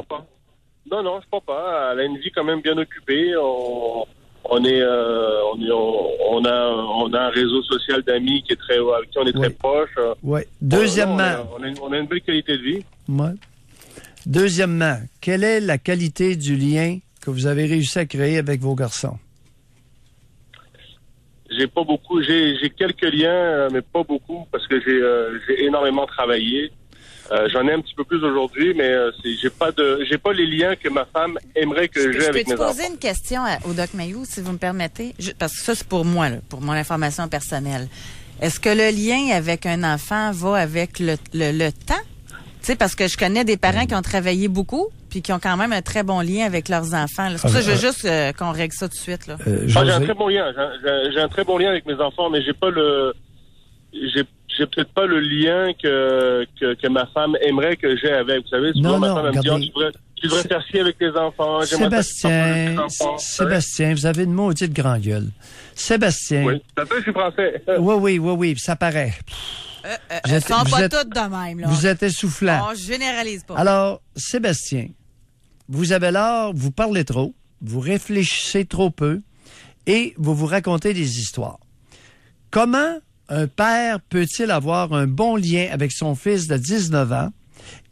Non, je crois pas. Elle a une vie quand même bien occupée. on a un réseau social d'amis qui est avec qui on est très proche. Oui. Deuxièmement, on a une belle qualité de vie. Ouais. Deuxièmement, quelle est la qualité du lien que vous avez réussi à créer avec vos garçons? J'ai pas beaucoup. J'ai quelques liens, mais pas beaucoup, parce que j'ai énormément travaillé. J'en ai un petit peu plus aujourd'hui, mais j'ai pas les liens que ma femme aimerait que j'ai avec mes enfants. Je peux te poser une question au Doc Mayou, si vous me permettez? Parce que ça, c'est pour moi, là, pour mon information personnelle. Est-ce que le lien avec un enfant va avec le temps? Tu sais, parce que je connais des parents qui ont travaillé beaucoup, puis qui ont quand même un très bon lien avec leurs enfants. C'est pour ça que je veux juste qu'on règle ça tout de suite. Là. J'ai un très bon lien. J'ai un très bon lien avec mes enfants, mais j'ai peut-être pas le lien que ma femme aimerait que j'ai avec. Vous savez, souvent ma femme me dit, tu devrais faire ci avec tes enfants. Sébastien, vous avez une maudite grande gueule. Sébastien. Oui, ça peut, je suis français. Oui, ça paraît. Elles sont pas toutes de même, là. Vous êtes essoufflant. On généralise pas. Alors, Sébastien, vous avez l'art, vous parlez trop, vous réfléchissez trop peu et vous vous racontez des histoires. Comment un père peut-il avoir un bon lien avec son fils de 19 ans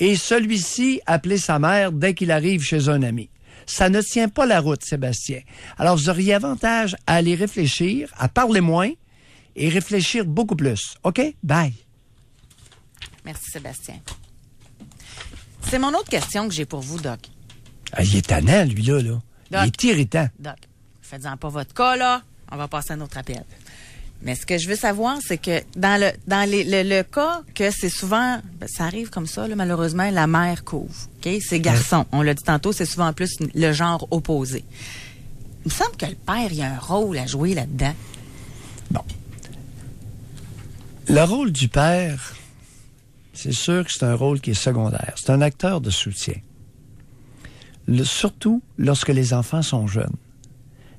et celui-ci appeler sa mère dès qu'il arrive chez un ami? Ça ne tient pas la route, Sébastien. Alors, vous auriez avantage à aller réfléchir, à parler moins et réfléchir beaucoup plus. OK? Bye. Merci, Sébastien. C'est mon autre question que j'ai pour vous, Doc. Ah, il est tannant, lui-là. Là. Doc, il est irritant. Doc, faites-en pas votre cas, là. On va passer à un autre appel. Mais ce que je veux savoir, c'est que dans le cas que c'est souvent, ça arrive comme ça, là, malheureusement, la mère couvre. Okay? C'est garçon. On l'a dit tantôt, c'est souvent plus le genre opposé. Il me semble que le père, il a un rôle à jouer là-dedans. Bon. Le rôle du père, c'est sûr que c'est un rôle qui est secondaire. C'est un acteur de soutien. Surtout lorsque les enfants sont jeunes.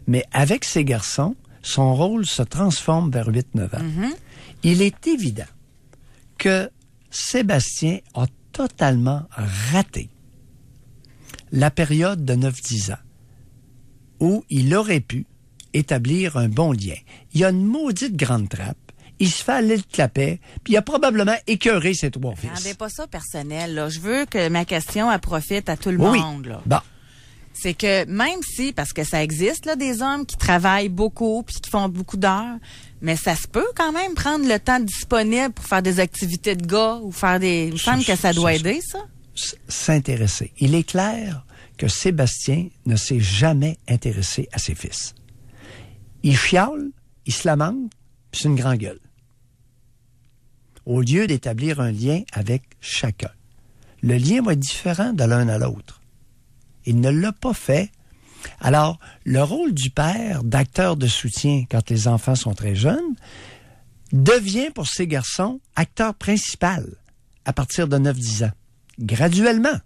Mais avec ces garçons, son rôle se transforme vers 8-9 ans. Mm-hmm. Il est évident que Sébastien a totalement raté la période de 9-10 ans où il aurait pu établir un bon lien. Il y a une maudite grande trappe. Il se fait aller le clapet, puis il a probablement écœuré ses trois fils. Rendez pas ça personnel, là. Je veux que ma question, elle profite à tout le monde, là. Bon. C'est que même si, parce que ça existe, là, des hommes qui travaillent beaucoup puis qui font beaucoup d'heures, mais ça se peut quand même prendre le temps disponible pour faire des activités de gars ou faire des... Il me semble que ça doit aider, ça. S'intéresser. Il est clair que Sébastien ne s'est jamais intéressé à ses fils. Il chiale, il se lamente, puis c'est une grande gueule. Au lieu d'établir un lien avec chacun. Le lien va être différent de l'un à l'autre. Il ne l'a pas fait. Alors, le rôle du père, d'acteur de soutien quand les enfants sont très jeunes, devient pour ces garçons acteur principal à partir de 9-10 ans. Graduellement,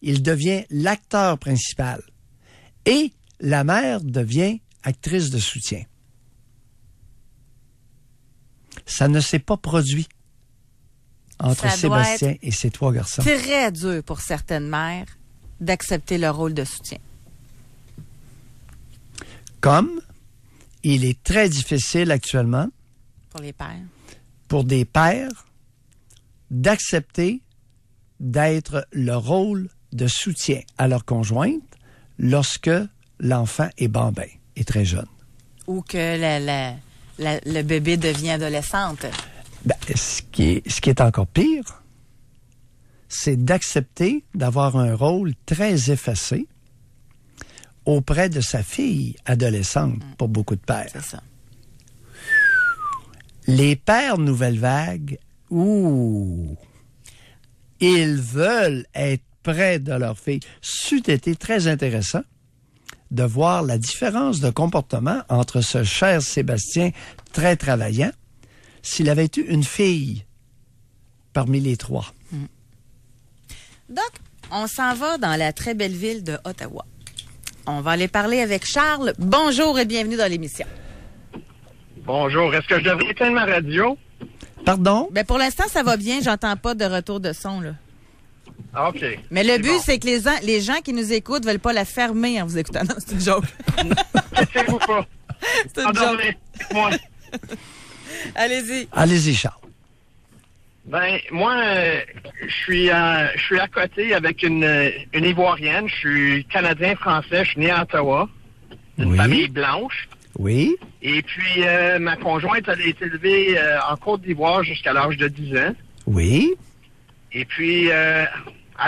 il devient l'acteur principal. Et la mère devient actrice de soutien. Ça ne s'est pas produit entre Sébastien et ses trois garçons. C'est très dur pour certaines mères d'accepter le rôle de soutien. Comme il est très difficile actuellement pour les pères, pour des pères, d'accepter d'être le rôle de soutien à leur conjointe lorsque l'enfant est bambin, est très jeune. Ou que le bébé devient adolescente. Ben, ce qui est encore pire, c'est d'accepter d'avoir un rôle très effacé auprès de sa fille adolescente, pour beaucoup de pères. C'est ça. Les pères nouvelle vague, ils veulent être près de leur fille. C'eût été très intéressant de voir la différence de comportement entre ce cher Sébastien très travaillant s'il avait eu une fille parmi les trois. Doc, on s'en va dans la très belle ville de Ottawa. On va aller parler avec Charles. Bonjour et bienvenue dans l'émission. Bonjour. Est-ce que je devrais éteindre ma radio? Pardon? Ben pour l'instant, ça va bien. J'entends pas de retour de son, là. OK. Mais le but, c'est que les gens qui nous écoutent veulent pas la fermer en vous écoutant. Non, c'est une joke. Cassez-vous pas. C'est une joke. Moi. Allez-y. Allez-y, Charles. Ben, moi, je suis à côté avec une Ivoirienne. Je suis Canadien-Français. Je suis né à Ottawa. Une famille blanche. Oui. Et puis, ma conjointe, elle a été élevée en Côte d'Ivoire jusqu'à l'âge de 10 ans. Oui. Et puis, elle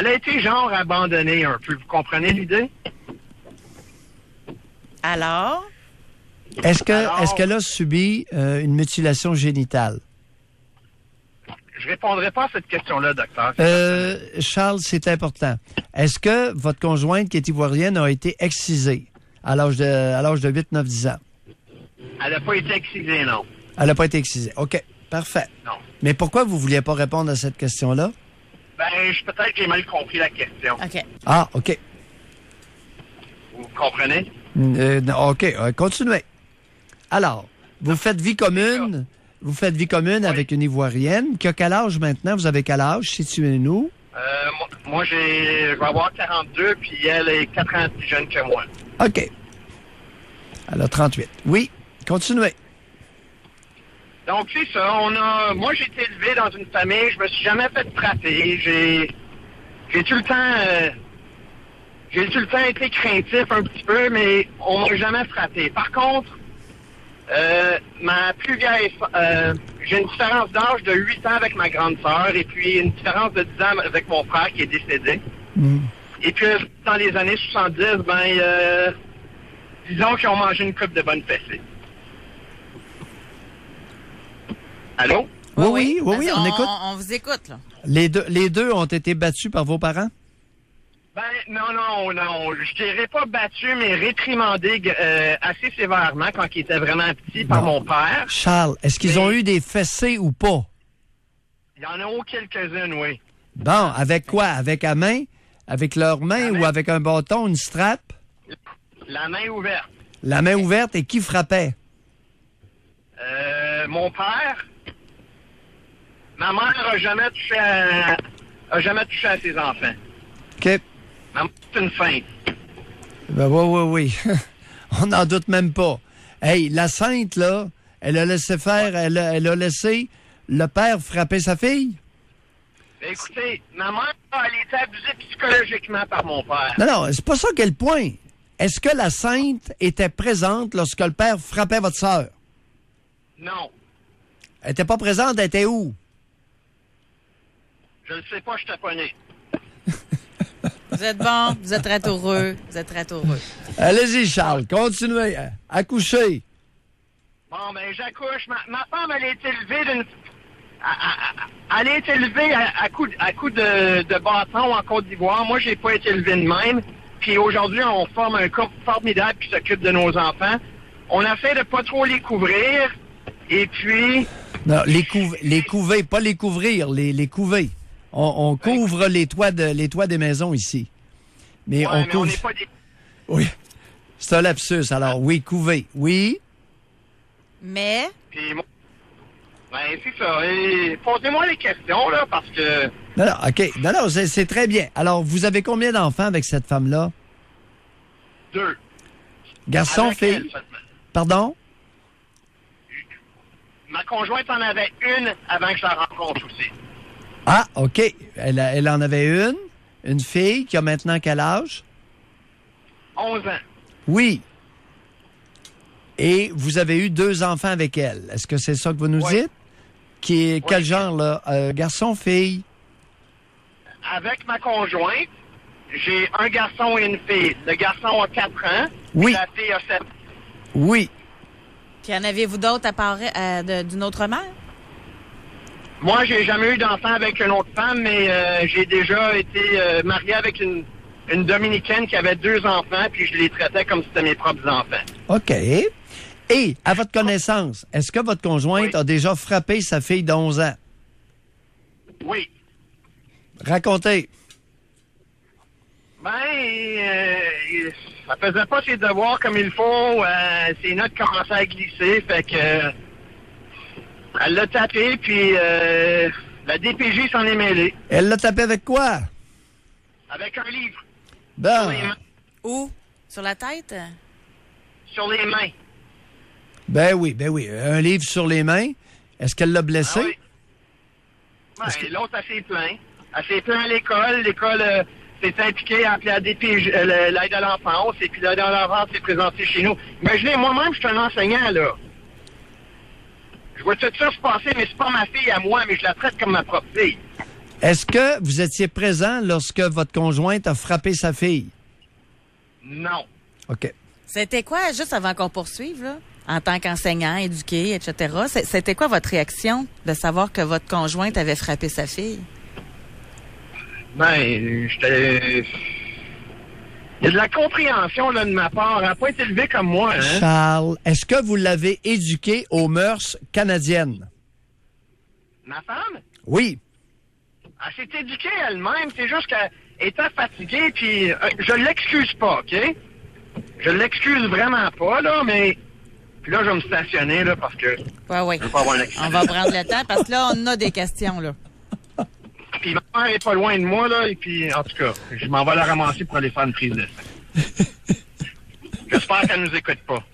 a été genre abandonnée un peu. Vous comprenez l'idée? Alors? Est-ce qu'elle a subi une mutilation génitale? Je répondrai pas à cette question-là, docteur. Charles, c'est important. Est-ce que votre conjointe, qui est ivoirienne, a été excisée à l'âge de 8, 9, 10 ans? Elle n'a pas été excisée, non. Elle n'a pas été excisée. OK, parfait. Non. Mais pourquoi vous ne vouliez pas répondre à cette question-là? Ben, peut-être que j'ai mal compris la question. OK. Ah, OK. Vous comprenez? OK, continuez. Alors, vous faites vie commune. Vous faites vie commune avec une Ivoirienne. Qui a quel âge maintenant? Vous avez quel âge? Situez-nous. Moi, je vais avoir 42, puis elle est 4 ans plus jeune que moi. OK. Elle a 38. Oui, continuez. Donc, c'est ça. Moi, j'ai été élevé dans une famille. Je me suis jamais fait frapper. J'ai tout le temps... j'ai tout le temps été craintif un petit peu, mais on m'a jamais frappé. Par contre... ma plus vieille... j'ai une différence d'âge de 8 ans avec ma grande sœur et puis une différence de 10 ans avec mon frère qui est décédé. Et puis, dans les années 70, disons qu'ils ont mangé une coupe de bonnes fessées. Allô? Oui, on écoute. On vous écoute, là. Les deux ont été battus par vos parents? Ben, non. Je dirais pas battu, mais réprimandé assez sévèrement quand il était vraiment petit par mon père. Charles, est-ce qu'ils ont eu des fessées ou pas? Il y en a eu quelques-unes, oui. Bon, avec quoi? Avec la main? Avec leurs mains ou avec un bâton, une strap? La main ouverte. La main ouverte et qui frappait? Mon père. Ma mère a jamais touché à ses enfants. OK. Ma mère, c'est une feinte. Ben oui. On n'en doute même pas. Hey, la sainte, là, elle a laissé faire, elle a laissé le père frapper sa fille? Ben, écoutez, ma mère, elle était abusée psychologiquement par mon père. Non, c'est pas ça quel point. Est-ce que la sainte était présente lorsque le père frappait votre sœur? Non. Elle était pas présente, elle était où? Je ne sais pas, je t'ai pogné. Vous êtes bon, vous êtes ratoureux, Allez-y, Charles, continuez. Accouchez. Bon, ben, j'accouche. Ma femme, elle a été élevée elle a été élevée à coups de bâton en Côte d'Ivoire. Moi, j'ai pas été élevé de même. Puis aujourd'hui, on forme un couple formidable qui s'occupe de nos enfants. On a fait de pas trop les couvrir. Et puis... Non, les couver, pas les couvrir, les couver. On couvre les toits des maisons ici. Mais on couvre... on n'est pas des... Oui. C'est un lapsus. Alors, oui, couver. Oui. Mais... Puis, ben, c'est ça. Et posez-moi les questions, là, parce que... Non, OK. Non, c'est très bien. Alors, vous avez combien d'enfants avec cette femme-là? 2. Garçon, avec fille? Pardon? Ma conjointe en avait une avant que je la rencontre aussi. Ah, OK. Elle en avait une fille qui a maintenant quel âge? 11 ans. Oui. Et vous avez eu 2 enfants avec elle. Est-ce que c'est ça que vous nous dites? Quel genre, là? Garçon, fille? Avec ma conjointe, j'ai un garçon et une fille. Le garçon a 4 ans. Oui. Et la fille a 7 ans. Oui. Puis en avez-vous d'autres à part d'une autre mère? Moi, j'ai jamais eu d'enfant avec une autre femme, mais j'ai déjà été marié avec une Dominicaine qui avait 2 enfants, puis je les traitais comme si c'était mes propres enfants. OK. Et, à votre connaissance, est-ce que votre conjointe a déjà frappé sa fille d'11 ans? Oui. Racontez. Ben, ça faisait pas ses devoirs comme il faut. Ses notes commençaient à glisser, fait que... elle l'a tapé, puis la DPJ s'en est mêlée. Elle l'a tapé avec quoi? Avec un livre. Ben. Sur les mains. Où? Sur la tête? Sur les mains. Ben oui. Un livre sur les mains. Est-ce qu'elle l'a blessé? Ah oui. Ben, l'autre, elle s'est plaint. Elle s'est plaint à l'école. L'école s'est impliquée à appeler à DPJ, l'aide à l'enfance. Et puis l'aide à l'enfance s'est présentée chez nous. Imaginez, moi-même, je suis un enseignant, là. Je vois tout ça se passer, mais c'est pas ma fille à moi, mais je la traite comme ma propre fille. Est-ce que vous étiez présent lorsque votre conjointe a frappé sa fille? Non. OK. C'était quoi, juste avant qu'on poursuive, là, en tant qu'enseignant, éduqué, etc., c'était quoi votre réaction de savoir que votre conjointe avait frappé sa fille? Ben, j'étais... Il y a de la compréhension, là, de ma part. Elle n'a pas été élevée comme moi, hein? Charles, est-ce que vous l'avez éduquée aux mœurs canadiennes? Ma femme? Oui. Elle s'est éduquée elle-même. C'est juste qu'elle était fatiguée, puis je l'excuse pas, OK? Je l'excuse vraiment pas, là, mais... Puis là, je vais me stationner, là, parce que... Oui. Je veux pas avoir un accident. On va prendre le temps, parce que là, on a des questions, là. Puis ma mère est pas loin de moi, là, et puis, en tout cas, je m'en vais la ramasser pour aller faire une prise de sang. J'espère qu'elle nous écoute pas.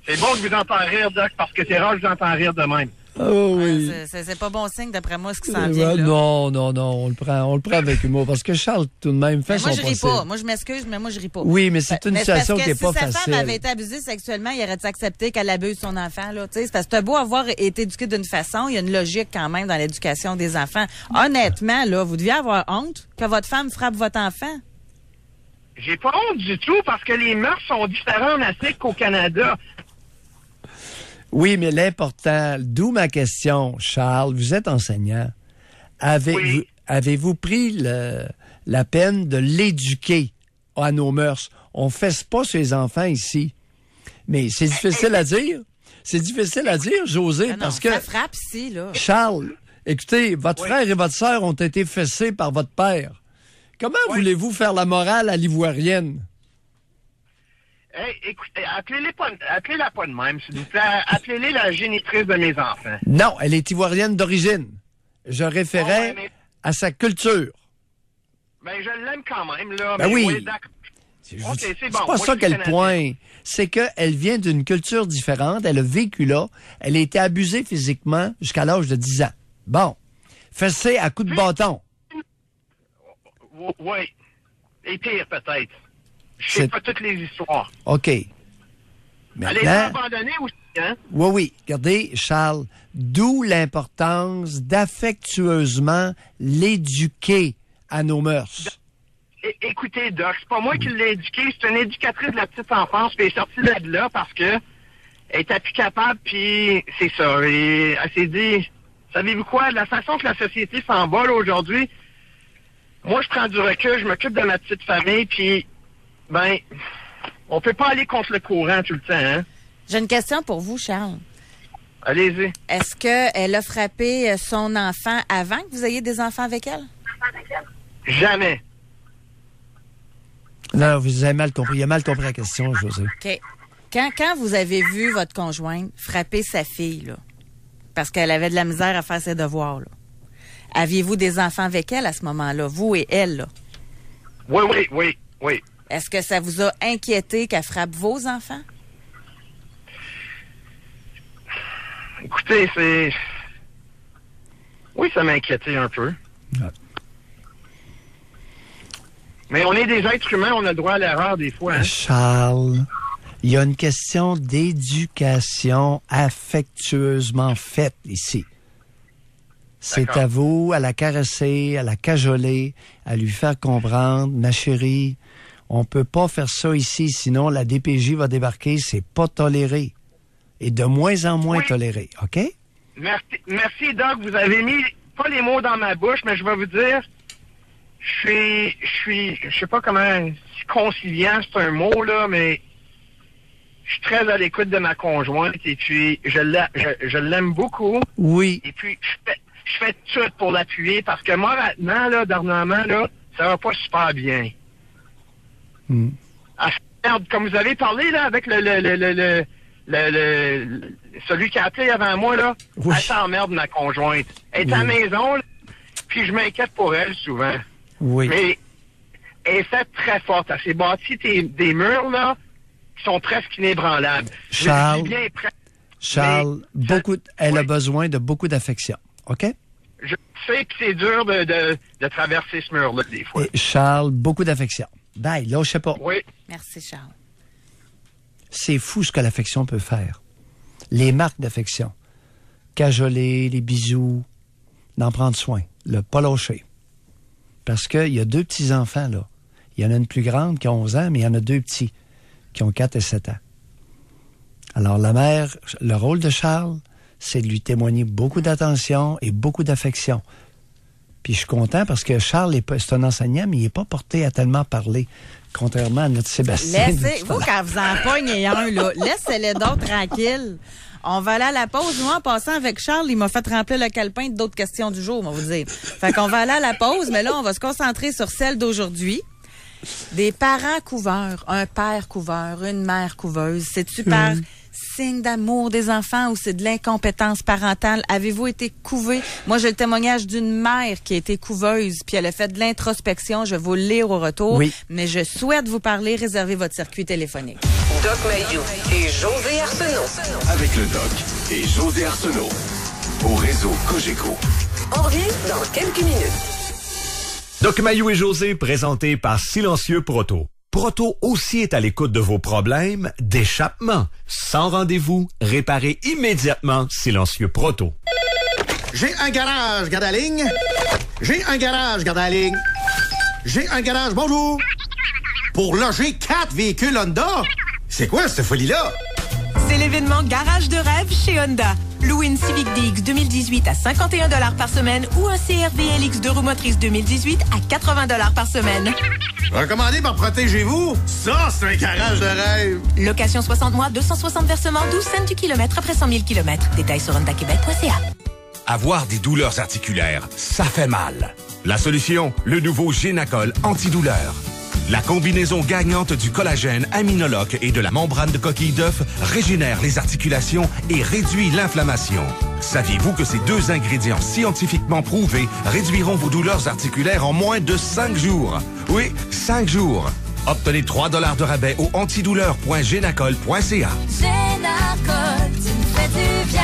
C'est bon que vous entendez rire, Doc, parce que c'est rare que j'entends rire de même. Oh oui. C'est pas bon signe, d'après moi, ce qui s'en vient, là. Non, on le prend avec humour, parce que Charles, tout de même, fait son possible. Moi, je ris pas. Moi, je m'excuse, mais moi, je ris pas. Oui, mais c'est une situation qui est pas facile. Si sa femme avait été abusée sexuellement, il aurait-il accepté qu'elle abuse son enfant, là? Tu sais, c'est parce que t'as beau avoir été éduqué d'une façon, il y a une logique quand même dans l'éducation des enfants. Honnêtement, là, vous deviez avoir honte que votre femme frappe votre enfant. J'ai pas honte du tout, parce que les mœurs sont différentes en Afrique qu'au Canada. Oui, mais l'important, d'où ma question, Charles, vous êtes enseignant. Avez-vous pris la peine de l'éduquer à nos mœurs? On ne fait pas sur les enfants ici. Mais c'est difficile à dire. C'est difficile à dire, José, parce que... Ça frappe ici, là. Charles, écoutez, votre frère et votre sœur ont été fessés par votre père. Comment voulez-vous faire la morale à l'ivoirienne? Hey, écoutez, appelez-la pas de même, s'il vous plaît. Appelez-les la génitrice de mes enfants. Non, elle est ivoirienne d'origine. Je référais à sa culture. Ben, je l'aime quand même, là. Ben mais oui. C'est bon. C'est pas ça qu'elle pointe. C'est qu'elle vient d'une culture différente. Elle a vécu là. Elle a été abusée physiquement jusqu'à l'âge de 10 ans. Bon. Fessée à coups de bâton. Oui. Et pire, peut-être. Je sais pas toutes les histoires. OK. Maintenant, elle est abandonnée aussi, hein? Oui. Regardez, Charles, d'où l'importance d'affectueusement l'éduquer à nos mœurs. Écoutez, Doc, c'est pas moi qui l'ai éduquée, c'est une éducatrice de la petite enfance, puis elle est sortie de là parce que elle était plus capable, puis c'est ça. Et elle s'est dit, savez-vous quoi, de la façon que la société s'en va là, aujourd'hui, moi, je prends du recul, je m'occupe de ma petite famille, puis ben, on peut pas aller contre le courant tout le temps, hein? J'ai une question pour vous, Charles. Allez-y. Est-ce qu'elle a frappé son enfant avant que vous ayez des enfants avec elle? Jamais. Non, vous avez mal compris. Il a mal compris la question, José. OK. Quand vous avez vu votre conjointe frapper sa fille, là, parce qu'elle avait de la misère à faire ses devoirs, là, aviez-vous des enfants avec elle à ce moment-là, vous et elle, là? Oui. Est-ce que ça vous a inquiété qu'elle frappe vos enfants? Écoutez, c'est... Oui, ça m'a inquiété un peu. Ouais. Mais on est des êtres humains, on a le droit à l'erreur des fois. Hein? Charles, il y a une question d'éducation affectueusement faite ici. C'est à vous, à la caresser, à la cajoler, à lui faire comprendre, ma chérie, on peut pas faire ça ici, sinon la DPJ va débarquer, c'est pas toléré. Et de moins en moins toléré, OK? Merci, Doc, vous avez mis pas les mots dans ma bouche, mais je vais vous dire, je sais pas comment, conciliant, c'est un mot, là, mais je suis très à l'écoute de ma conjointe, et puis je l'aime beaucoup. Oui. Et puis, je fais tout pour l'appuyer, parce que moi, maintenant, là, dernièrement, là, ça va pas super bien. Comme vous avez parlé, là, avec celui qui a appelé avant moi, là, elle s'emmerde, ma conjointe. Elle est à la maison, là, puis je m'inquiète pour elle souvent. Oui. Mais elle est faite très forte. Elle s'est bâtie des murs, là, qui sont presque inébranlables. Charles, Je dis bien elle a besoin de beaucoup d'affection. OK? Je sais que c'est dur de traverser ce mur-là, des fois. Et Charles, beaucoup d'affection. Bye, là, je sais pas. Oui. Merci, Charles. C'est fou ce que l'affection peut faire. Les marques d'affection. Cajoler, les bisous, d'en prendre soin, pas lâcher. Parce qu'il y a 2 petits-enfants, là. Il y en a une plus grande qui a 11 ans, mais il y en a 2 petits qui ont 4 et 7 ans. Alors, la mère, le rôle de Charles, c'est de lui témoigner beaucoup d'attention et beaucoup d'affection. Puis je suis content parce que Charles, c'est un enseignant, mais il n'est pas porté à tellement parler, contrairement à notre Sébastien. Laissez-vous, quand vous en pognez un, là, laissez-les d'autres tranquilles. On va aller à la pause. Moi, en passant avec Charles, il m'a fait remplir le calepin d'autres questions du jour, on va vous dire. Fait qu'on va aller à la pause, mais là, on va se concentrer sur celle d'aujourd'hui. Des parents couveurs, un père couveur, une mère couveuse. C'est-tu par signe d'amour des enfants ou c'est de l'incompétence parentale? Avez-vous été couvé? Moi, j'ai le témoignage d'une mère qui a été couveuse, puis elle a fait de l'introspection. Je vais vous le lire au retour. Oui. Mais je souhaite vous parler. Réservez votre circuit téléphonique. Doc Mayou et José Arsenault. Avec le Doc et José Arsenault. Au réseau Cogeco. On revient dans quelques minutes. Doc Mayou et José, présentés par Silencieux Proto. Proto aussi est à l'écoute de vos problèmes d'échappement. Sans rendez-vous, réparez immédiatement Silencieux Proto. J'ai un garage, garde la ligne. J'ai un garage, garde la ligne. J'ai un garage, bonjour. Pour loger 4 véhicules Honda. C'est quoi cette folie-là? C'est l'événement Garage de rêve chez Honda. Louez une Civic DX 2018 à 51 $ par semaine ou un CR-V LX 2 roues motrices 2018 à 80 $ par semaine. Recommandé par Protégez-vous. Ça, c'est un garage de rêve. Location 60 mois, 260 versements, 12 cents du kilomètre après 100 000 km. Détails sur hondaquebec.ca. Avoir des douleurs articulaires, ça fait mal. La solution, le nouveau Génacol antidouleur. La combinaison gagnante du collagène aminologue et de la membrane de coquille d'œuf régénère les articulations et réduit l'inflammation. Saviez-vous que ces 2 ingrédients scientifiquement prouvés réduiront vos douleurs articulaires en moins de 5 jours? Oui, 5 jours. Obtenez 3 $ de rabais au antidouleur.génacol.ca. Génacol, tu me fais du bien.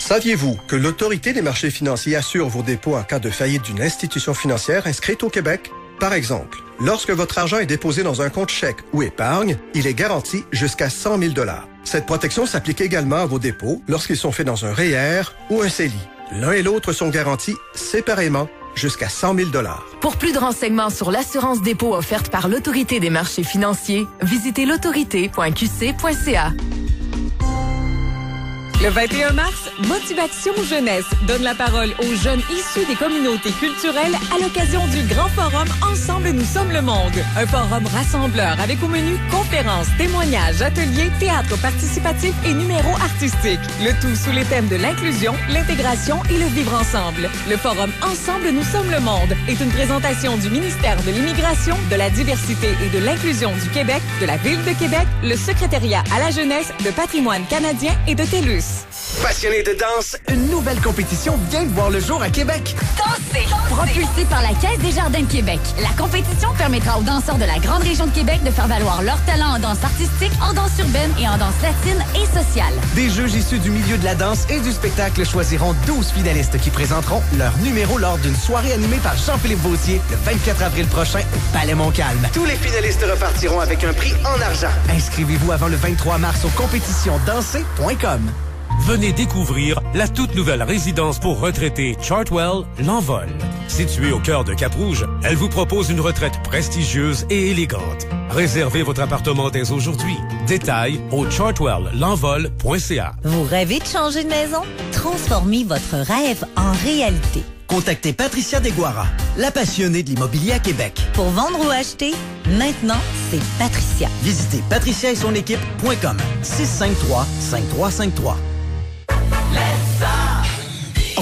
Saviez-vous que l'Autorité des marchés financiers assure vos dépôts en cas de faillite d'une institution financière inscrite au Québec? Par exemple, lorsque votre argent est déposé dans un compte chèque ou épargne, il est garanti jusqu'à 100 000 $. Cette protection s'applique également à vos dépôts lorsqu'ils sont faits dans un REER ou un CELI. L'un et l'autre sont garantis séparément jusqu'à 100 000 $. Pour plus de renseignements sur l'assurance dépôt offerte par l'Autorité des marchés financiers, visitez l'autorité.qc.ca. Le 21 mars, Motivation Jeunesse donne la parole aux jeunes issus des communautés culturelles à l'occasion du grand forum Ensemble nous sommes le monde. Un forum rassembleur avec au menu conférences, témoignages, ateliers, théâtre participatif et numéros artistiques. Le tout sous les thèmes de l'inclusion, l'intégration et le vivre ensemble. Le forum Ensemble nous sommes le monde est une présentation du ministère de l'Immigration, de la Diversité et de l'Inclusion du Québec, de la Ville de Québec, le Secrétariat à la jeunesse, de Patrimoine canadien et de TELUS. Passionnés de danse, une nouvelle compétition vient de voir le jour à Québec. Dansez! Propulsée par la Caisse des Jardins de Québec, la compétition permettra aux danseurs de la grande région de Québec de faire valoir leur talent en danse artistique, en danse urbaine et en danse latine et sociale. Des juges issus du milieu de la danse et du spectacle choisiront 12 finalistes qui présenteront leur numéro lors d'une soirée animée par Jean-Philippe Vautier le 24 avril prochain au Palais Montcalm. Tous les finalistes repartiront avec un prix en argent. Inscrivez-vous avant le 23 mars au compétitiondanser.com. Venez découvrir la toute nouvelle résidence pour retraités Chartwell L'Envol. Située au cœur de Cap-Rouge, elle vous propose une retraite prestigieuse et élégante. Réservez votre appartement dès aujourd'hui. Détails au chartwellenvol.ca. Vous rêvez de changer de maison? Transformez votre rêve en réalité. Contactez Patricia Deguara, la passionnée de l'immobilier à Québec. Pour vendre ou acheter, maintenant, c'est Patricia. Visitez patricia et son équipe.com. 653-5353.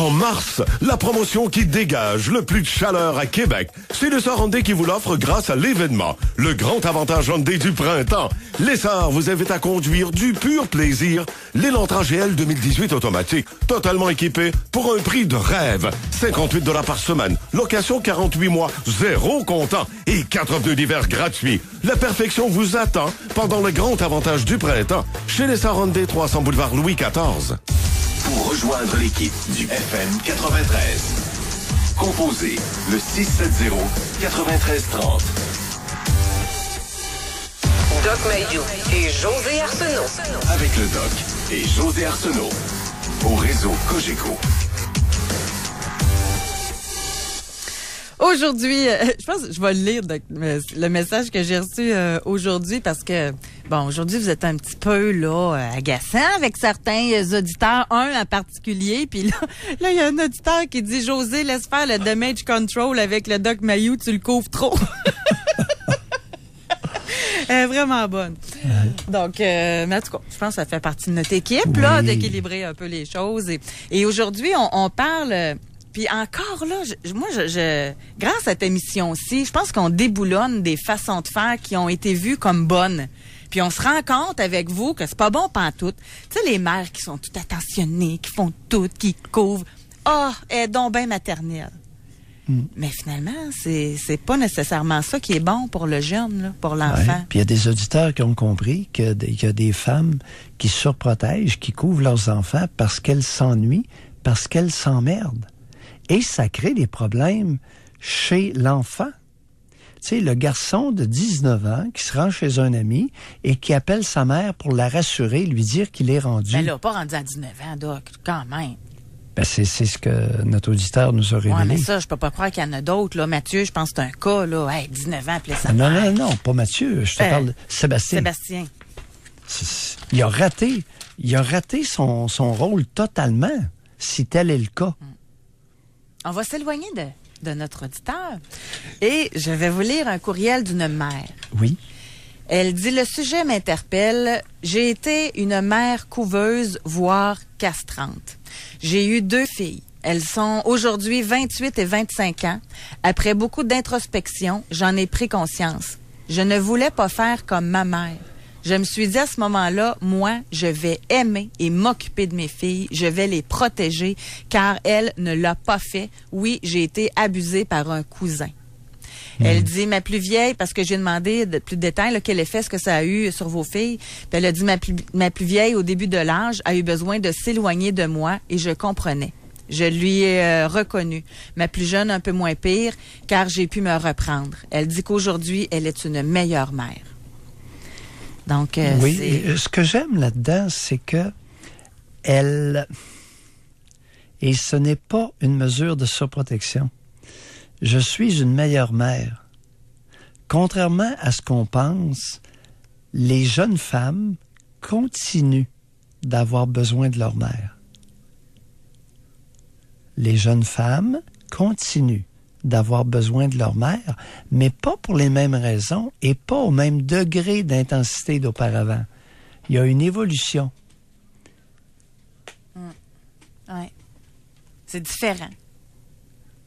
Oh En mars, la promotion qui dégage le plus de chaleur à Québec, c'est l'Essar Hyundai qui vous l'offre grâce à l'événement, le grand avantage Hyundai du printemps. L'Essar vous invite à conduire du pur plaisir l'Elantra GL 2018 automatique, totalement équipé pour un prix de rêve. 58 $ par semaine, location 48 mois, 0 comptant et 4 pneus d'hiver gratuits. La perfection vous attend pendant le grand avantage du printemps chez l'Essar Hyundai 300 boulevard Louis XIV. Pour rejoindre l'équipe du FM 93, composez le 670-9330. Doc Mayou et José Arsenault. Avec le Doc et José Arsenault. Au réseau Cogeco. Aujourd'hui, je pense que je vais lire le message que j'ai reçu aujourd'hui parce que, bon, aujourd'hui, vous êtes un petit peu là agaçant avec certains auditeurs, un en particulier. Puis là, il y a un auditeur qui dit « José, laisse faire le damage control avec le Doc Mayou, tu le couvres trop. » Elle est vraiment bonne. Donc, mais en tout cas, je pense que ça fait partie de notre équipe, là, d'équilibrer un peu les choses. Et aujourd'hui, on parle... Puis encore là, moi, grâce à cette émission-ci, je pense qu'on déboulonne des façons de faire qui ont été vues comme bonnes. Puis on se rend compte avec vous que c'est pas bon pantoute. Tu sais, les mères qui sont toutes attentionnées, qui font tout, qui couvrent. Elle est donc bien maternelle. Mais finalement, c'est pas nécessairement ça qui est bon pour le jeune, là, pour l'enfant. Puis il y a des auditeurs qui ont compris qu'il y a des femmes qui surprotègent, qui couvrent leurs enfants parce qu'elles s'ennuient, parce qu'elles s'emmerdent. Et ça crée des problèmes chez l'enfant. Tu sais, le garçon de 19 ans qui se rend chez un ami et qui appelle sa mère pour la rassurer, lui dire qu'il est rendu. Ben là, pas rendu à 19 ans, Doc, quand même. Ben c'est ce que notre auditeur nous a révélé. Ouais, mais ça, je peux pas croire qu'il y en a d'autres, là. Mathieu, je pense que c'est un cas, là. 19 ans, appelé sa mère. Non, pas Mathieu. Je te parle de Sébastien. Il a raté son rôle totalement, si tel est le cas. On va s'éloigner de notre auditeur. Et je vais vous lire un courriel d'une mère. Oui. Elle dit, le sujet m'interpelle. J'ai été une mère couveuse, voire castrante. J'ai eu 2 filles. Elles sont aujourd'hui 28 et 25 ans. Après beaucoup d'introspection, j'en ai pris conscience. Je ne voulais pas faire comme ma mère. Je me suis dit à ce moment-là, moi, je vais aimer et m'occuper de mes filles. Je vais les protéger car elle ne l'a pas fait. Oui, j'ai été abusée par un cousin. Elle dit, ma plus vieille, parce que j'ai demandé plus de détails, là, quel effet est-ce que ça a eu sur vos filles. Puis elle a dit, ma plus vieille, au début de l'âge, a eu besoin de s'éloigner de moi et je comprenais. Je lui ai reconnu. Ma plus jeune, un peu moins pire, car j'ai pu me reprendre. Elle dit qu'aujourd'hui, elle est une meilleure mère. Donc, oui, ce que j'aime là-dedans, c'est que elle... Et ce n'est pas une mesure de surprotection. Je suis une meilleure mère. Contrairement à ce qu'on pense, les jeunes femmes continuent d'avoir besoin de leur mère. Les jeunes femmes continuent d'avoir besoin de leur mère, mais pas pour les mêmes raisons et pas au même degré d'intensité d'auparavant. Il y a une évolution. Oui. C'est différent.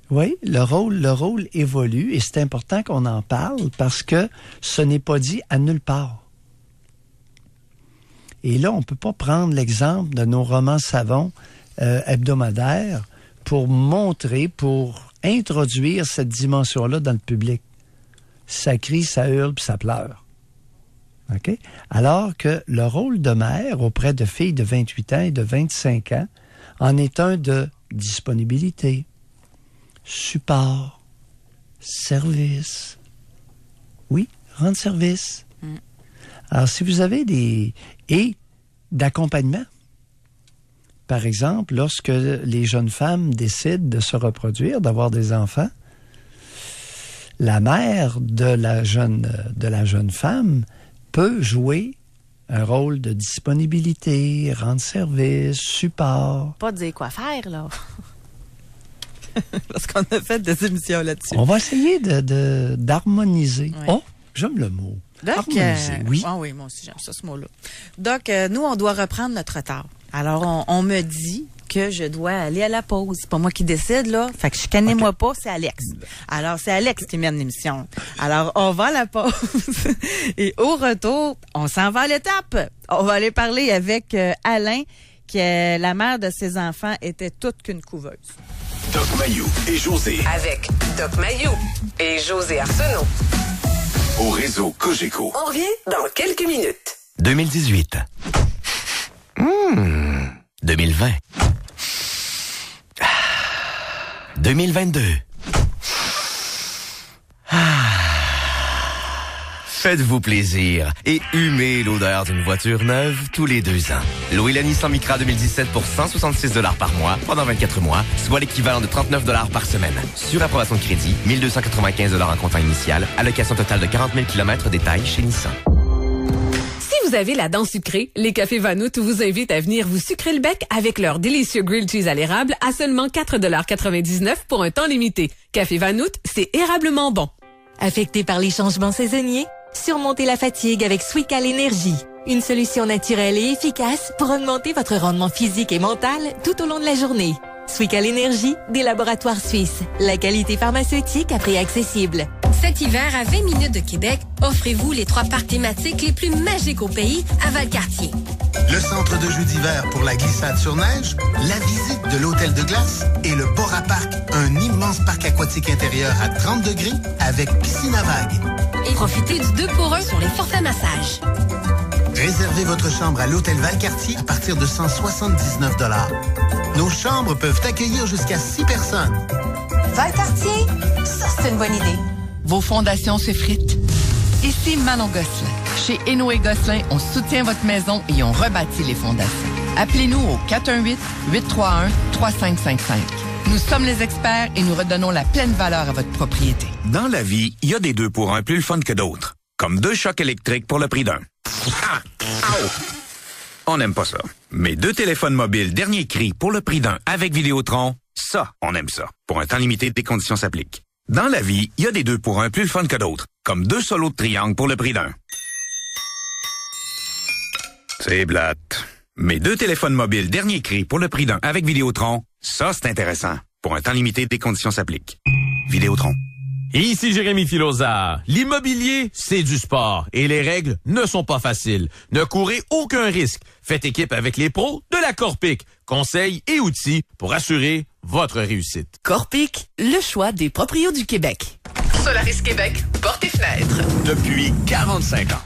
Oui, le rôle évolue et c'est important qu'on en parle parce que ce n'est pas dit à nulle part. Et là, on ne peut pas prendre l'exemple de nos romans savons hebdomadaires pour montrer, pour introduire cette dimension-là dans le public. Ça crie, ça hurle, puis ça pleure. OK? Alors que le rôle de mère auprès de filles de 28 ans et de 25 ans en est un de disponibilité, support, service. Oui, rendre service. Alors, si vous avez et d'accompagnement, par exemple, lorsque les jeunes femmes décident de se reproduire, d'avoir des enfants, la mère de la jeune femme peut jouer un rôle de disponibilité, rendre service, support. Pas dire quoi faire, là. Parce qu'on a fait des émissions là-dessus. On va essayer d'harmoniser. Oui. Oh, j'aime le mot. Donc, oui. Oh oui, moi aussi, j'aime ça, ce mot-là. Donc, nous, on doit reprendre notre retard. Alors, on me dit que je dois aller à la pause. C'est pas moi qui décide, là. Fait que chicanez-moi pas, c'est Alex. Alors, c'est Alex qui mène l'émission. Alors, on va à la pause. Et au retour, on s'en va à l'étape. On va aller parler avec Alain, qui est la mère de ses enfants, était toute qu'une couveuse. Doc Mayou et José. Avec Doc Mayou et José Arsenault. Au réseau Cogeco. On revient dans quelques minutes. 2018. 2020. 2022. Faites-vous plaisir et humez l'odeur d'une voiture neuve tous les 2 ans. Louez la Nissan Micra 2017 pour 166 $ par mois pendant 24 mois, soit l'équivalent de 39 $ par semaine. Sur approbation de crédit, 1 295 $ en comptant initial, allocation totale de 40 000 km détail chez Nissan. Si vous avez la dent sucrée, les Cafés Vanout vous invitent à venir vous sucrer le bec avec leur délicieux grilled cheese à l'érable à seulement 4,99 $ pour un temps limité. Café Vanout, c'est érablement bon. Affecté par les changements saisonniers? Surmontez la fatigue avec Swical Énergie. Une solution naturelle et efficace pour augmenter votre rendement physique et mental tout au long de la journée. Swical Énergie, des laboratoires suisses. La qualité pharmaceutique à prix accessible. Cet hiver, à 20 minutes de Québec, offrez-vous les 3 parcs thématiques les plus magiques au pays à Valcartier. Le centre de jeux d'hiver pour la glissade sur neige, la visite de l'hôtel de glace et le Bora Park, un immense parc aquatique intérieur à 30 degrés avec piscine à vagues. Et profitez du 2 pour 1 sur les forfaits massages. Réservez votre chambre à l'hôtel Valcartier à partir de 179 $. Nos chambres peuvent accueillir jusqu'à 6 personnes. Valcartier, ça c'est une bonne idée. Vos fondations s'effritent. Ici Manon Gosselin. Chez Hénoé Gosselin, on soutient votre maison et on rebâtit les fondations. Appelez-nous au 418-831-3555. Nous sommes les experts et nous redonnons la pleine valeur à votre propriété. Dans la vie, il y a des 2 pour 1 plus le fun que d'autres. Comme 2 chocs électriques pour le prix d'un. Ah! Au! On n'aime pas ça. Mais 2 téléphones mobiles dernier cri pour le prix d'un avec Vidéotron, ça, on aime ça. Pour un temps limité, des conditions s'appliquent. Dans la vie, il y a des 2 pour 1 plus le fun que d'autres. Comme 2 solos de triangle pour le prix d'un. C'est plate. Mais 2 téléphones mobiles dernier cri pour le prix d'un avec Vidéotron, ça, c'est intéressant. Pour un temps limité, des conditions s'appliquent. Vidéotron. Et ici Jérémy Filosa. L'immobilier, c'est du sport et les règles ne sont pas faciles. Ne courez aucun risque. Faites équipe avec les pros de la Corpic. Conseils et outils pour assurer votre réussite. Corpic, le choix des proprios du Québec. Solaris Québec, portes et fenêtres. Depuis 45 ans.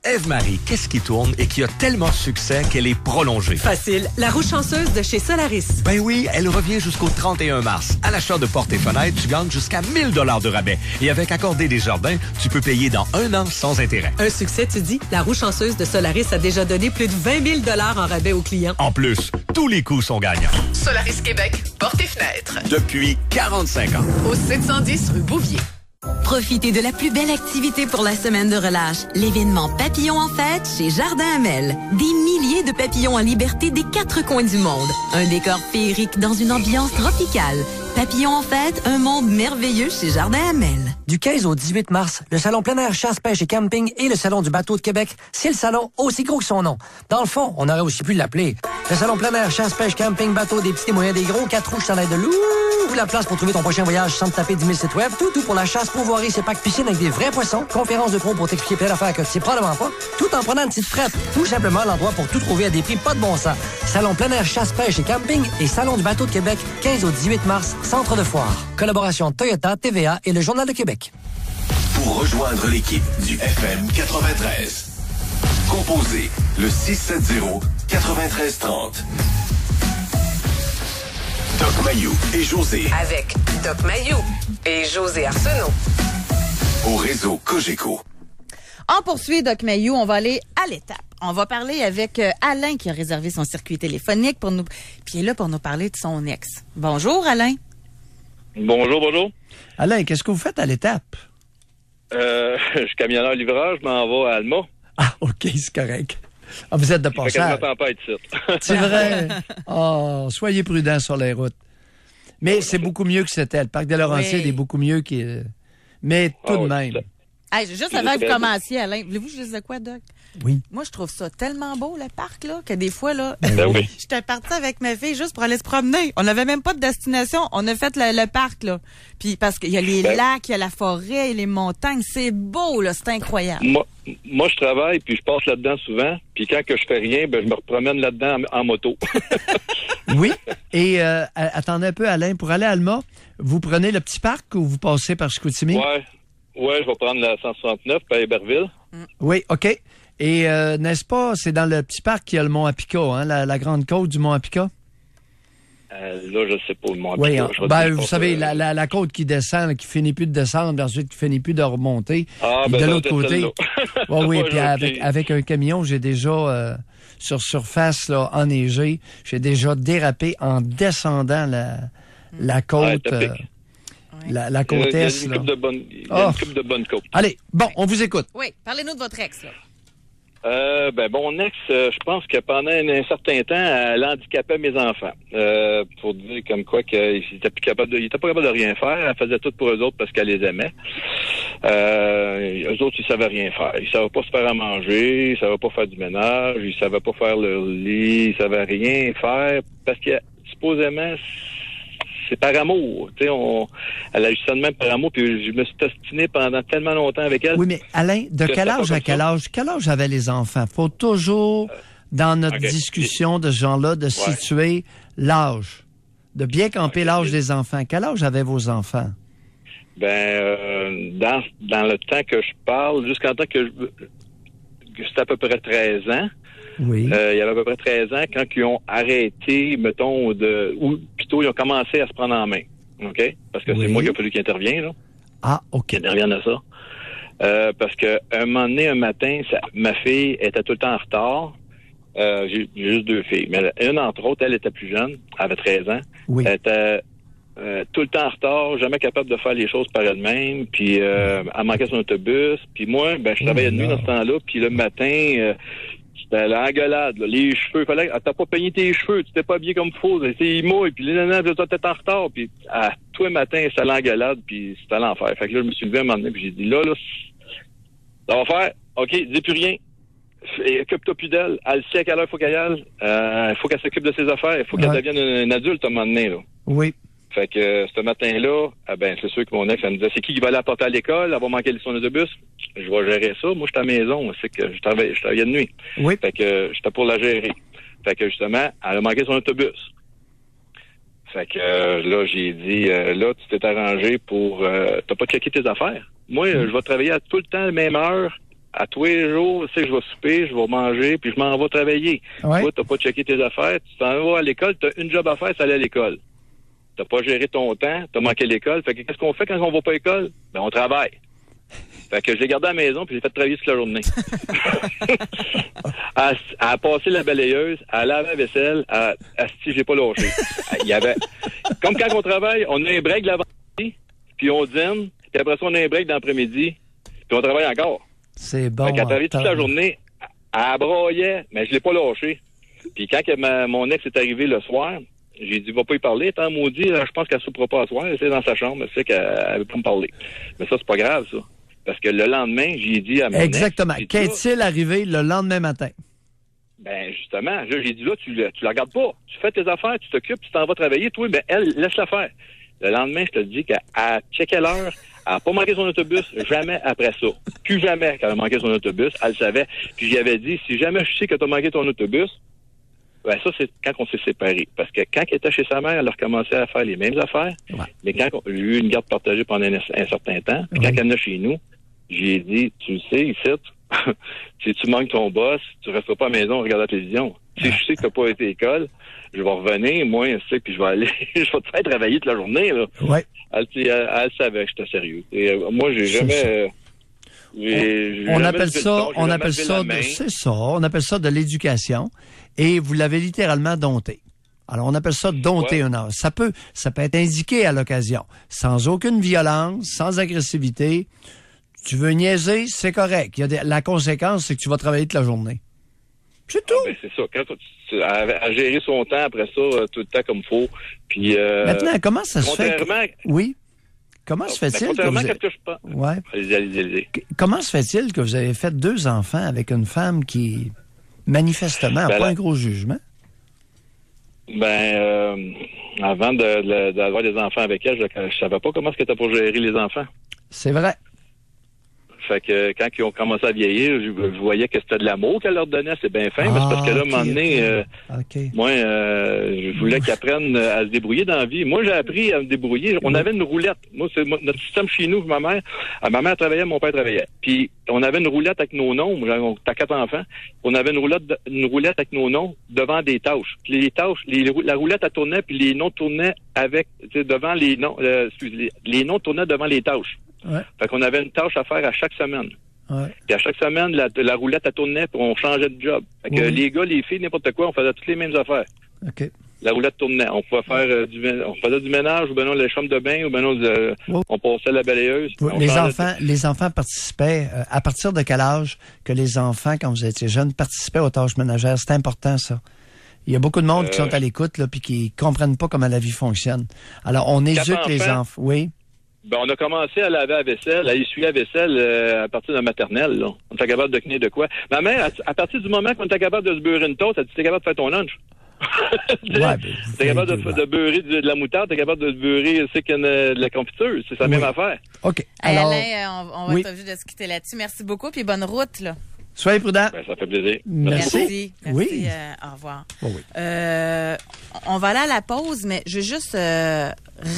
Ève-Marie, qu'est-ce qui tourne et qui a tellement de succès qu'elle est prolongée? Facile, la roue chanceuse de chez Solaris. Ben oui, elle revient jusqu'au 31 mars. À l'achat de portes et fenêtres, tu gagnes jusqu'à 1 000 $ de rabais. Et avec Accordé Desjardins, tu peux payer dans 1 an sans intérêt. Un succès, tu dis? La roue chanceuse de Solaris a déjà donné plus de 20 000 $ en rabais aux clients. En plus, tous les coups sont gagnants. Solaris Québec, portes et fenêtres. Depuis 45 ans. Au 710 rue Bouvier. Profitez de la plus belle activité pour la semaine de relâche, l'événement Papillons en fête chez Jardin Hamel. Des milliers de papillons en liberté des 4 coins du monde. Un décor féerique dans une ambiance tropicale. Papillons en fête, un monde merveilleux chez Jardin Hamel. Du 15 au 18 mars, le Salon plein air chasse, pêche et camping et le Salon du bateau de Québec, c'est le salon aussi gros que son nom. Dans le fond, on aurait aussi pu l'appeler le Salon plein air chasse, pêche, camping, bateau, des petits, des moyens, des gros, 4 roues, chandail de loup. La place pour trouver ton prochain voyage sans te taper 10 000 sites web. Tout pour la chasse, pourvoirie, ses packs piscine avec des vrais poissons. Conférences de pros pour t'expliquer plein d'affaires que tu sais probablement pas. Tout en prenant une petite frette. Tout simplement l'endroit pour tout trouver à des prix pas de bon sens. Salon plein air chasse, pêche et camping et Salon du bateau de Québec, 15 au 18 mars, Centre de foire. Collaboration Toyota, TVA et le Journal de Québec. Pour rejoindre l'équipe du FM 93, composez le 670-9330. Doc Mayou et José. Avec Doc Mayou et José Arsenault. Au réseau Cogeco. On poursuit Doc Mayou, on va aller à l'étape. On va parler avec Alain qui a réservé son circuit téléphonique pour nous. Puis il est là pour nous parler de son ex. Bonjour Alain. Bonjour. Alain, qu'est-ce que vous faites à l'étape? Je suis camionneur-livreur, je m'en vais à Alma. Ah, OK, c'est correct. Ah, vous êtes de passage. Je m'attends pas à être ici. C'est vrai. Oh, soyez prudents sur les routes. Mais c'est beaucoup mieux que c'était. Le parc de Laurentides est beaucoup mieux que... Mais tout de même. Hey, juste avant que vous commenciez, Alain, voulez-vous que je dise de quoi, Doc? Oui. Moi, je trouve ça tellement beau, le parc, là, que des fois, là, oui. j'étais partie avec ma fille juste pour aller se promener. On n'avait même pas de destination. On a fait le parc, là. Puis parce qu'il y a les lacs, il y a la forêt, les montagnes. C'est beau, là. C'est incroyable. Moi, je travaille, puis je passe là-dedans souvent. Puis quand que je fais rien, je me promène là-dedans en moto. Oui. Et attendez un peu, Alain. Pour aller à Alma, vous prenez le petit parc ou vous passez par Chicoutimi? Ouais, je vais prendre la 169 par Héberville. Oui, OK. Et n'est-ce pas, c'est dans le petit parc qu'il y a le Mont Apica, hein, la grande côte du Mont Apica? Là, je ne sais pas, le Mont Oui, Apica. vous savez, la côte qui descend, là, qui finit plus de descendre, puis ensuite qui finit plus de remonter. De l'autre côté. Oui, puis avec un camion, j'ai déjà, sur surface là, enneigée, j'ai déjà dérapé en descendant la côte. La côte est. Il y a une couple de bonnes côtes. Allez, bon, on vous écoute. Oui, parlez-nous de votre ex, là. Mon ex, je pense que pendant un certain temps, elle handicapait mes enfants. Pour dire comme quoi qu'il était pas capable de rien faire. Elle faisait tout pour eux autres parce qu'elle les aimait. Eux autres, ils savaient rien faire. Ils savaient pas se faire à manger, ils savaient pas faire du ménage, ils savaient pas faire leur lit, ils savaient rien faire parce que supposément c'est par amour. Tu sais, elle a eu ça de même par amour, puis je me suis ostiné pendant tellement longtemps avec elle. Oui, mais Alain, de quel âge à quel âge? Quel âge avaient les enfants? Faut toujours, dans notre discussion de ce genre-là, de situer l'âge, de bien camper l'âge des enfants. Quel âge avaient vos enfants? Dans le temps que je parle, jusqu'en temps que c'était à peu près 13 ans. Oui. Il y avait à peu près 13 ans quand ils ont arrêté, mettons, ou plutôt ils ont commencé à se prendre en main. OK? Parce que c'est moi qui a fallu qu'il intervienne, là. Ah, OK. Qu'il intervienne à ça. Parce que un moment donné, un matin, ma fille était tout le temps en retard. J'ai juste 2 filles. Mais une, entre autres, elle était plus jeune. Elle avait 13 ans. Oui. Elle était tout le temps en retard, jamais capable de faire les choses par elle-même. Puis elle manquait son autobus. Puis moi, je travaillais de nuit dans ce temps-là. Puis le matin... c'était l'engueulade, là. Les cheveux, t'as pas peigné tes cheveux, tu t'es pas habillé comme il faut, il mouille, puis toi t'es en retard, puis tous les matins, c'était l'engueulade, puis c'était l'enfer. Fait que là, je me suis levé un moment donné, puis j'ai dit, là, ça va faire, OK, dis plus rien, occupe-toi plus d'elle, elle sait à quelle heure il faut qu'elle y aille, il faut qu'elle s'occupe de ses affaires, il faut qu'elle devienne une adulte à un moment donné, là. Oui. Fait que ce matin-là, c'est sûr que mon ex, elle me disait, c'est qui va aller apporter à l'école? Elle va manquer son autobus? Je vais gérer ça. Moi, je suis à la maison. C'est que je travaillais de nuit. Oui. Fait que j'étais pour la gérer. Fait que justement, elle a manqué son autobus. Fait que là, j'ai dit, là, tu t'es arrangé pour... t'as pas checké tes affaires. Moi, je vais travailler à tout le temps à la même heure. À tous les jours, tu sais, je vais souper, je vais manger, puis je m'en vais travailler. Ouais. Toi, t'as pas checké tes affaires. Tu t'en vas à l'école, t'as une job à faire, c'est aller à l'école. T'as pas géré ton temps, t'as manqué l'école. Fait que qu'est-ce qu'on fait quand on va pas à l'école? On travaille. Fait que je l'ai gardé à la maison puis j'ai fait travailler toute la journée. à passer la balayeuse, à laver la vaisselle, si j'ai pas lâché. Il y avait, comme quand on travaille, on a un break l'avant-midi, puis on dîne, puis après ça on a un break dans l'après-midi, puis on travaille encore. C'est bon. Fait qu'elle a travaillé toute la journée, elle broyait, mais je l'ai pas lâché. Puis quand mon ex est arrivé le soir, j'ai dit, va pas y parler, tant maudit, je pense qu'elle ne soupera pas à soir, elle est dans sa chambre, elle sait qu'elle veut pas me parler. Mais ça, c'est pas grave, ça. Parce que le lendemain, j'ai dit à mon Exactement. ex... Qu'est-il arrivé le lendemain matin? Justement, là, j'ai dit, là, tu la regardes pas. Tu fais tes affaires, tu t'occupes, tu t'en vas travailler, toi, elle, laisse-la faire. Le lendemain, je te dis qu'elle checkait l'heure, elle n'a pas manqué son autobus, jamais après ça. Plus jamais qu'elle a manqué son autobus, elle le savait. Puis j'y avais dit, si jamais je sais que tu as manqué ton autobus, ça, c'est quand on s'est séparés. Parce que quand elle était chez sa mère, elle a recommencé à faire les mêmes affaires. Ouais. Mais quand on a eu une garde partagée pendant un certain temps, puis quand elle venait chez nous, j'ai dit, tu le sais, ici, si tu manques ton boss, tu resteras pas à la maison à regarder la télévision. Si je sais que tu n'as pas été à l'école, je vais revenir, moi, puis je vais aller, je vais te faire travailler toute la journée, là. Ouais. Elle savait que j'étais sérieux. Et, moi, j'ai jamais... On appelle ça de l'éducation et vous l'avez littéralement dompté. Alors, on appelle ça dompter un âge. Ça peut être indiqué à l'occasion, sans aucune violence, sans agressivité. Tu veux niaiser, c'est correct. La conséquence, c'est que tu vas travailler toute la journée. C'est tout. C'est ça. Quand tu à gérer son temps après ça, tout le temps comme il faut. Puis, maintenant, comment ça se fait? Oui. Comment se fait-il contrairement qu'à ce que je pense. Ouais. Allez. Comment se fait-il que vous avez fait 2 enfants avec une femme qui, manifestement, n'a pas un gros jugement? Avant d'avoir des enfants avec elle, je savais pas comment est-ce que t'as pour gérer les enfants. C'est vrai. Fait que quand ils ont commencé à vieillir, je voyais que c'était de l'amour qu'elle leur donnait, c'est bien fin, mais c'est parce que là, à un moment donné, moi, je voulais qu'ils apprennent à se débrouiller dans la vie. Moi, j'ai appris à me débrouiller. On avait une roulette. Moi, c'est notre système chez nous, ma mère travaillait, mon père travaillait. Puis, on avait une roulette avec nos noms. T'as 4 enfants. On avait une roulette avec nos noms devant des tâches. Puis les tâches, la roulette, elle tournait, puis les noms tournaient devant les noms. Les noms tournaient devant les tâches. Ouais. Fait qu'on avait une tâche à faire à chaque semaine. Ouais. Puis à chaque semaine, la roulette, elle tournait, puis on changeait de job. Fait que les gars, les filles, n'importe quoi, on faisait toutes les mêmes affaires. OK. La roulette tournait. On pouvait faire on faisait du ménage, ou la chambre de bain, ou on passait la balayeuse. Les enfants participaient. À partir de quel âge que les enfants, quand vous étiez jeunes, participaient aux tâches ménagères? C'est important, ça. Il y a beaucoup de monde qui sont à l'écoute, là, puis qui comprennent pas comment la vie fonctionne. Alors, on éduque les enfants. Oui. On a commencé à laver la vaisselle, à essuyer la vaisselle à partir de la maternelle. Là. On était capable de tenir de quoi. Ma mère, à partir du moment qu'on était capable de se beurrer une toast, elle dit, t'es capable de faire ton lunch. T'es capable de beurrer de la moutarde, t'es capable de beurrer de la confiture. C'est sa même affaire. OK. Alors, Alain, on va être obligé de se quitter là-dessus. Merci beaucoup, puis bonne route, là. Soyez prudents. Ça fait plaisir. Merci. Oui. Au revoir. Oh oui. On va aller à la pause, mais je vais juste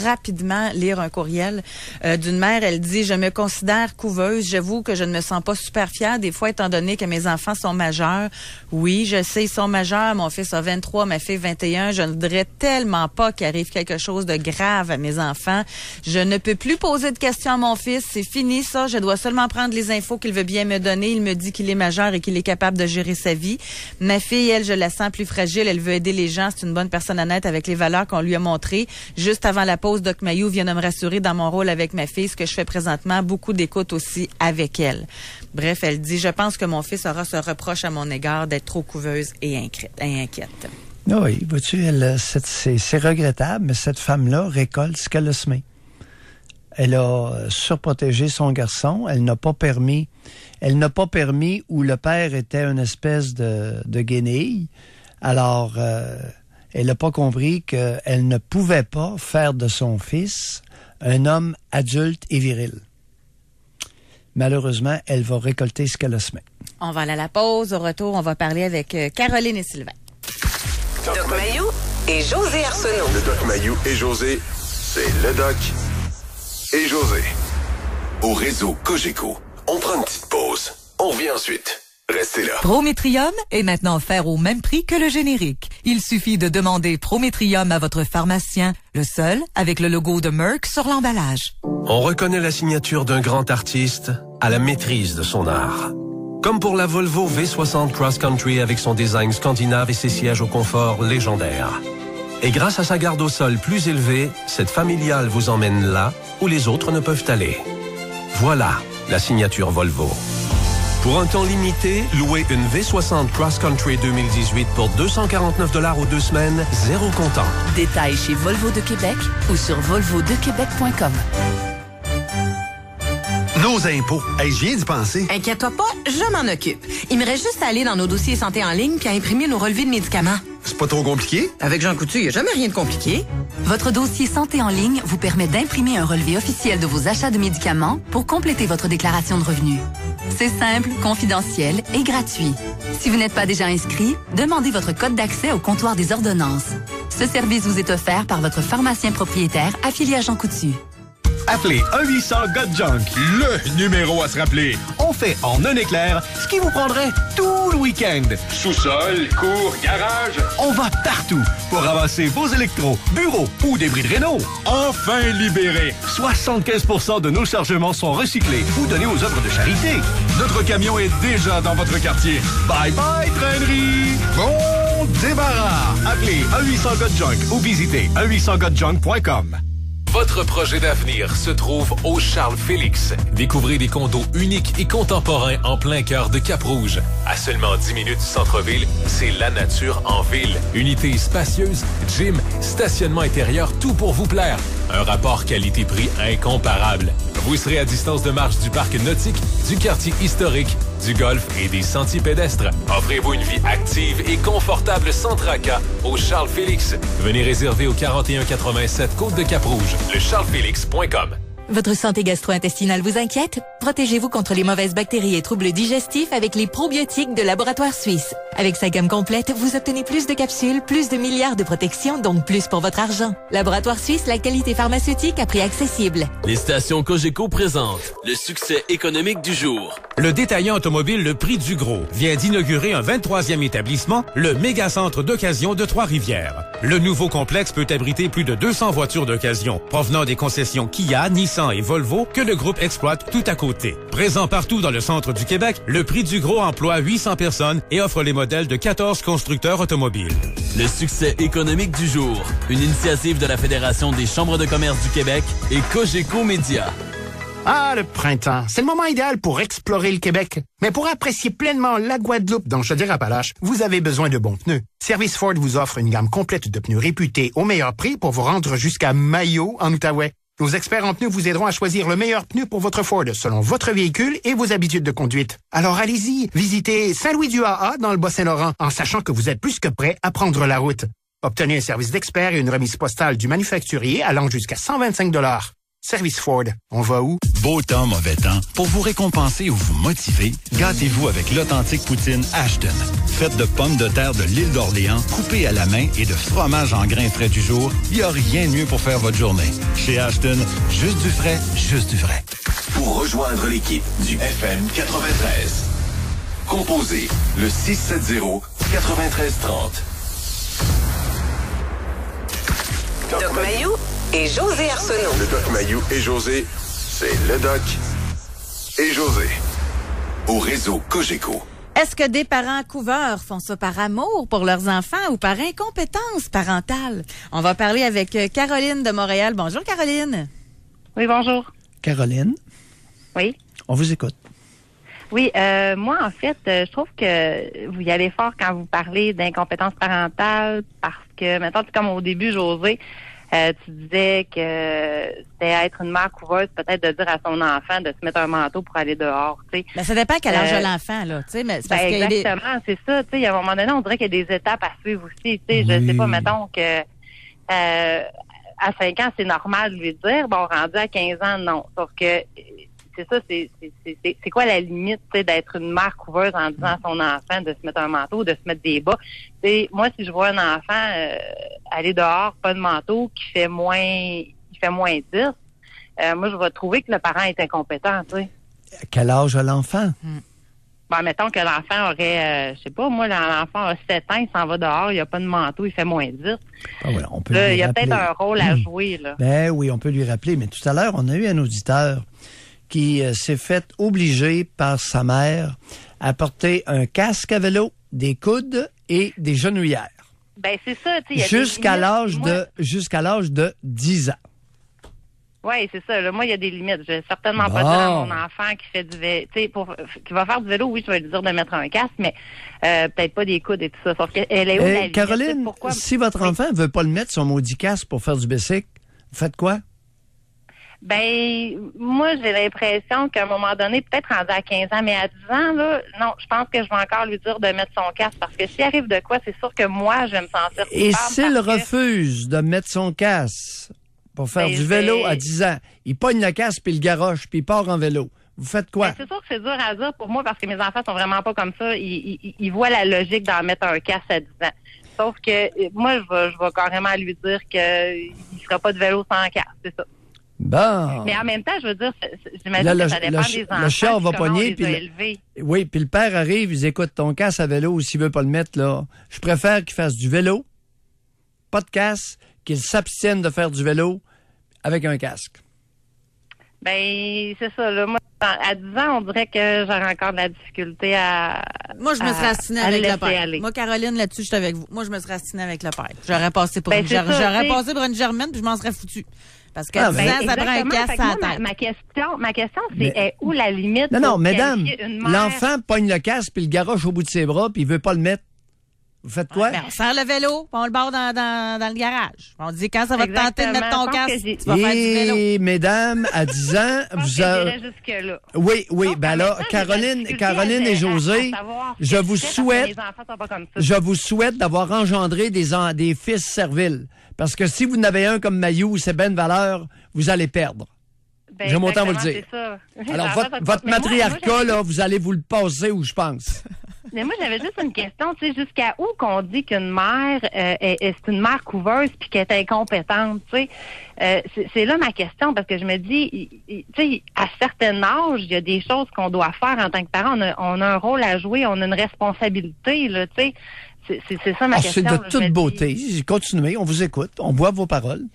rapidement lire un courriel d'une mère. Elle dit « Je me considère couveuse. J'avoue que je ne me sens pas super fière des fois, étant donné que mes enfants sont majeurs. Oui, je sais, ils sont majeurs. Mon fils a 23, ma fille 21. Je ne voudrais tellement pas qu'il arrive quelque chose de grave à mes enfants. Je ne peux plus poser de questions à mon fils. C'est fini, ça. Je dois seulement prendre les infos qu'il veut bien me donner. Il me dit qu'il est majeur et qu'il est capable de gérer sa vie. Ma fille, elle, je la sens plus fragile. Elle veut aider les gens. C'est une bonne personne honnête avec les valeurs qu'on lui a montrées. Juste avant la pause, Doc Mayou vient de me rassurer dans mon rôle avec ma fille, ce que je fais présentement, beaucoup d'écoute aussi avec elle. Bref, elle dit, je pense que mon fils aura ce reproche à mon égard d'être trop couveuse et inquiète. Oui, vois-tu, c'est regrettable, mais cette femme-là récolte ce qu'elle a semé. Elle a surprotégé son garçon. Elle n'a pas permis où le père était une espèce de guenille. Alors, elle n'a pas compris qu'elle ne pouvait pas faire de son fils un homme adulte et viril. Malheureusement, elle va récolter ce qu'elle a semé. On va aller à la pause. Au retour, on va parler avec Caroline et Sylvain. Doc Mayou et José Arsenault. Le Doc Mayou et José, c'est le Doc et José. Au réseau Cogeco, on prend une petite pause. On revient ensuite. Restez là. Prométrium est maintenant offert au même prix que le générique. Il suffit de demander Prométrium à votre pharmacien, le seul avec le logo de Merck sur l'emballage. On reconnaît la signature d'un grand artiste à la maîtrise de son art. Comme pour la Volvo V60 Cross Country avec son design scandinave et ses sièges au confort légendaire. Et grâce à sa garde au sol plus élevée, cette familiale vous emmène là où les autres ne peuvent aller. Voilà la signature Volvo. Pour un temps limité, louez une V60 Cross Country 2018 pour 249 $ ou 2 semaines, 0 comptant. Détails chez Volvo de Québec ou sur volvodequebec.com. Nos impôts. Hey, je viens d'y penser. Inquiète-toi pas, je m'en occupe. Il me reste juste à aller dans nos dossiers santé en ligne puis à imprimer nos relevés de médicaments. C'est pas trop compliqué? Avec Jean Coutu, il n'y a jamais rien de compliqué. Votre dossier santé en ligne vous permet d'imprimer un relevé officiel de vos achats de médicaments pour compléter votre déclaration de revenus. C'est simple, confidentiel et gratuit. Si vous n'êtes pas déjà inscrit, demandez votre code d'accès au comptoir des ordonnances. Ce service vous est offert par votre pharmacien propriétaire affilié à Jean Coutu. Appelez 1-800-GOT-JUNK, le numéro à se rappeler. On fait en un éclair ce qui vous prendrait tout le week-end. Sous-sol, cour, garage, on va partout pour ramasser vos électros, bureaux ou débris de réno. Enfin libérés, 75% de nos chargements sont recyclés ou donnés aux œuvres de charité. Notre camion est déjà dans votre quartier. Bye bye, traînerie! Bon débarras! Appelez 1-800-GOT-JUNK ou visitez 1-800-GOT-JUNK.com. Votre projet d'avenir se trouve au Charles-Félix. Découvrez des condos uniques et contemporains en plein cœur de Cap-Rouge. À seulement 10 minutes du centre-ville, c'est la nature en ville. Unités spacieuses, gym, stationnement intérieur, tout pour vous plaire. Un rapport qualité-prix incomparable. Vous serez à distance de marche du parc nautique, du quartier historique, du golf et des sentiers pédestres. Offrez-vous une vie active et confortable sans tracas au Charles-Félix. Venez réserver au 4187 Côte de Cap-Rouge, le charlesfélix.com. Votre santé gastro-intestinale vous inquiète? Protégez-vous contre les mauvaises bactéries et troubles digestifs avec les probiotiques de Laboratoire Suisse. Avec sa gamme complète, vous obtenez plus de capsules, plus de milliards de protections, donc plus pour votre argent. Laboratoire Suisse, la qualité pharmaceutique à prix accessible. Les stations Cogeco présentent le succès économique du jour. Le détaillant automobile Le Prix du Gros vient d'inaugurer un 23e établissement, le méga-centre d'occasion de Trois-Rivières. Le nouveau complexe peut abriter plus de 200 voitures d'occasion provenant des concessions Kia, Nissan et Volvo que le groupe exploite tout à côté. Présent partout dans le centre du Québec, Le Prix du Gros emploie 800 personnes et offre les modèles de 14 constructeurs automobiles. Le succès économique du jour, une initiative de la Fédération des chambres de commerce du Québec et Cogeco Média. Ah, le printemps, c'est le moment idéal pour explorer le Québec. Mais pour apprécier pleinement la Guadeloupe dans Chaudière-Appalaches, vous avez besoin de bons pneus. Service Ford vous offre une gamme complète de pneus réputés au meilleur prix pour vous rendre jusqu'à Mayo en Outaouais. Nos experts en pneus vous aideront à choisir le meilleur pneu pour votre Ford selon votre véhicule et vos habitudes de conduite. Alors allez-y, visitez Saint-Louis-du-AA dans le Bas-Saint-Laurent en sachant que vous êtes plus que prêt à prendre la route. Obtenez un service d'expert et une remise postale du manufacturier allant jusqu'à 125 $. Service Ford, on va où? Beau temps, mauvais temps. Pour vous récompenser ou vous motiver, gâtez-vous avec l'authentique poutine Ashton. Faite de pommes de terre de l'île d'Orléans, coupées à la main et de fromage en grains frais du jour, il n'y a rien de mieux pour faire votre journée. Chez Ashton, juste du frais, juste du vrai. Pour rejoindre l'équipe du FM 93, composez le 670-9330. Doc Mayou et José Arsenault. Le Doc Mayou et José, c'est le Doc et José. Au réseau Cogeco. Est-ce que des parents couveurs font ça par amour pour leurs enfants ou par incompétence parentale? On va parler avec Caroline de Montréal. Bonjour, Caroline. Oui, bonjour. Caroline. Oui. On vous écoute. Oui, moi, en fait, je trouve que vous y allez fort quand vous parlez d'incompétence parentale parce que, maintenant, comme au début, José, tu disais que c'était être une mère couveuse, peut-être de dire à son enfant de se mettre un manteau pour aller dehors, tu sais. Ben, ça dépend à quel âge a l'enfant, là, tu sais, mais c'est parce exactement, c'est ça, tu sais, à un moment donné, on dirait qu'il y a des étapes à suivre aussi, tu sais, je sais pas, mettons que à 5 ans, c'est normal de lui dire, bon, rendu à 15 ans, non, sauf que c'est ça, c'est quoi la limite, tu sais, d'être une mère couveuse en disant à son enfant de se mettre un manteau, de se mettre des bas. Tu sais, moi, si je vois un enfant aller dehors, pas de manteau, qui fait moins 10, moi, je vais trouver que le parent est incompétent, tu sais. À quel âge a l'enfant? Ben, mettons que l'enfant aurait, je sais pas, moi, l'enfant a 7 ans, il s'en va dehors, il n'y a pas de manteau, il fait moins 10. Ah ouais, on peut là, il y a peut-être un rôle à jouer, là. Ben oui, on peut lui rappeler, mais tout à l'heure, on a eu un auditeur qui s'est fait obliger par sa mère à porter un casque à vélo, des coudes et des genouillères. Ben c'est ça, tu sais. Jusqu'à l'âge de 10 ans. Oui, c'est ça. Là, moi, il y a des limites. Je vais certainement pas dire à mon enfant qui fait du vélo, tu sais, qui va faire du vélo, oui, je vais lui dire de mettre un casque, mais peut-être pas des coudes et tout ça. Sauf qu'elle est où la limite? Caroline, si votre enfant veut pas le mettre, son maudit casque pour faire du bicycle, vous faites quoi? Ben, moi, j'ai l'impression qu'à un moment donné, peut-être rendu à 15 ans, mais à 10 ans, là, non, je pense que je vais encore lui dire de mettre son casque parce que s'il arrive de quoi, c'est sûr que moi, je vais me sentir coupable. Et s'il refuse de mettre son casque pour faire du vélo à 10 ans, il pogne le casque puis il le garoche puis il part en vélo. Vous faites quoi? Ben, c'est sûr que c'est dur à dire pour moi parce que mes enfants sont vraiment pas comme ça. Ils voient la logique d'en mettre un casque à 10 ans. Sauf que moi, je vais carrément lui dire qu'il ne fera pas de vélo sans casque, c'est ça. Bon. Mais en même temps, je veux dire, j'imagine que ça dépend des enfants. Le chien va pogner, puis oui, puis le père arrive, il dit, écoute, ton casque à vélo, s'il veut pas le mettre, là, je préfère qu'il fasse du vélo, pas de casque, qu'il s'abstienne de faire du vélo avec un casque. Ben, c'est ça, là. Moi, à 10 ans, on dirait que j'aurais encore de la difficulté à. Moi, je me serais astinée avec le père. Moi, Caroline, là-dessus, je suis avec vous. Moi, je me serais astinée avec le père. J'aurais passé pour une germaine, puis je m'en serais foutue. Parce que 10 ans, ça prend un casque à la tête. Ma question, c'est où la limite? Non, mesdames, l'enfant pogne le casque puis le garoche au bout de ses bras puis il veut pas le mettre. Vous faites quoi? On sert le vélo, puis on le barre dans le garage. On dit quand ça va te tenter de mettre ton casque, tu vas faire du vélo. Et mesdames, à 10 ans, vous avez... jusque-là. Oui, ben là, Caroline et José, je vous souhaite d'avoir engendré des fils serviles. Parce que si vous n'avez un comme Mayou ou c'est Ben Valeur, vous allez perdre. J'aime autant vous le dire. Alors, votre matriarcat, là, vous allez vous le passer où je pense. Mais moi, j'avais juste une question, tu sais, jusqu'à où qu'on dit qu'une mère c'est une mère couveuse puis qu'elle est incompétente, tu sais. C'est là ma question, parce que je me dis, tu sais, à certain âge, il y a des choses qu'on doit faire en tant que parent. On a un rôle à jouer, on a une responsabilité, là, tu sais. C'est ça ma question. C'est de toute beauté. Continuez, on vous écoute, on boit vos paroles.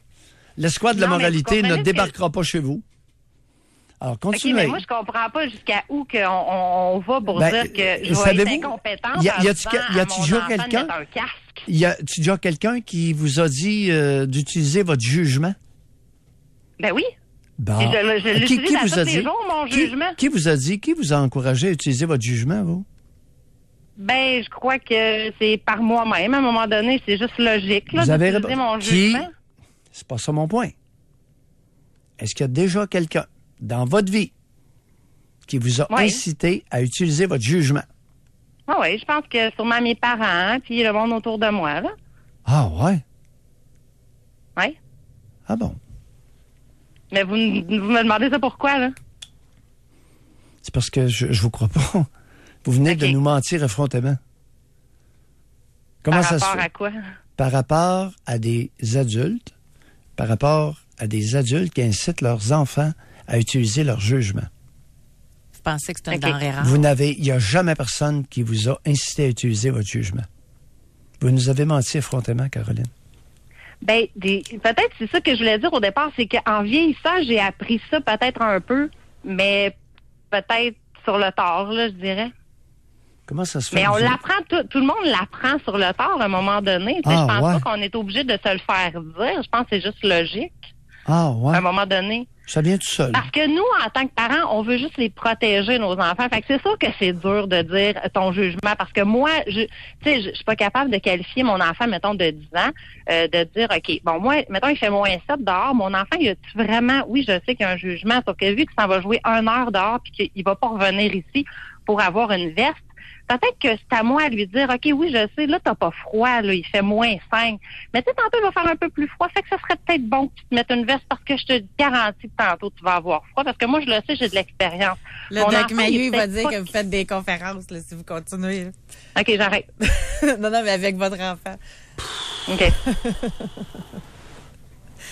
L'escouade de la moralité ne débarquera pas chez vous. Alors, continuez. OK, mais moi, je comprends pas jusqu'à où on va pour dire que je vais être incompétente y a-tu déjà quelqu'un? Y a-tu déjà quelqu'un qui vous a dit d'utiliser votre jugement? Ben oui. Bon. Je l'utilise à tous les jours, mon jugement. Qui vous a dit, qui vous a encouragé à utiliser votre jugement, vous? Ben, je crois que c'est par moi-même. À un moment donné, c'est juste logique, là, d'utiliser mon jugement. C'est pas ça mon point. Est-ce qu'il y a déjà quelqu'un dans votre vie qui vous a incité à utiliser votre jugement? Ah oui, je pense que sûrement mes parents, puis le monde autour de moi, là. Ah ouais? Oui. Ah bon? Mais vous me demandez ça pourquoi, là? C'est parce que je vous crois pas. Vous venez de nous mentir effrontément. Comment ça se fait? Par rapport à quoi? Par rapport à des adultes, qui incitent leurs enfants à utiliser leur jugement. Vous pensez que c'est une denrée rare? Il n'y a jamais personne qui vous a incité à utiliser votre jugement. Vous nous avez menti effrontément, Caroline. Ben, peut-être c'est ça que je voulais dire au départ, c'est qu'en vieillissant, j'ai appris ça peut-être un peu, mais peut-être sur le tard, là, je dirais. Comment ça se fait? Mais on l'apprend, tout le monde l'apprend sur le tard à un moment donné. Je pense pas qu'on est obligé de se le faire dire. Je pense que c'est juste logique. Ah ouais? À un moment donné. Ça vient tout seul. Parce que nous, en tant que parents, on veut juste les protéger, nos enfants. Fait que c'est sûr que c'est dur de dire ton jugement. Parce que moi, je suis pas capable de qualifier mon enfant, mettons, de 10 ans, de dire, OK, bon, moi, mettons, il fait moins 7 dehors. Mon enfant, il a-tu vraiment, oui, je sais qu'il y a un jugement, sauf que vu que ça va jouer 1 heure dehors puis qu'il va pas revenir ici pour avoir une veste, peut-être que c'est à moi à lui dire, OK, oui, je sais, là, t'as pas froid, là, il fait moins 5. Mais tu sais, tantôt, il va faire un peu plus froid. Fait que ça serait peut-être bon que tu te mettes une veste parce que je te garantis que tantôt, tu vas avoir froid. Parce que moi, je le sais, j'ai de l'expérience. Le Doc Mayou, il va dire que vous faites des conférences, là, si vous continuez. Là. OK, j'arrête. non, mais avec votre enfant. OK.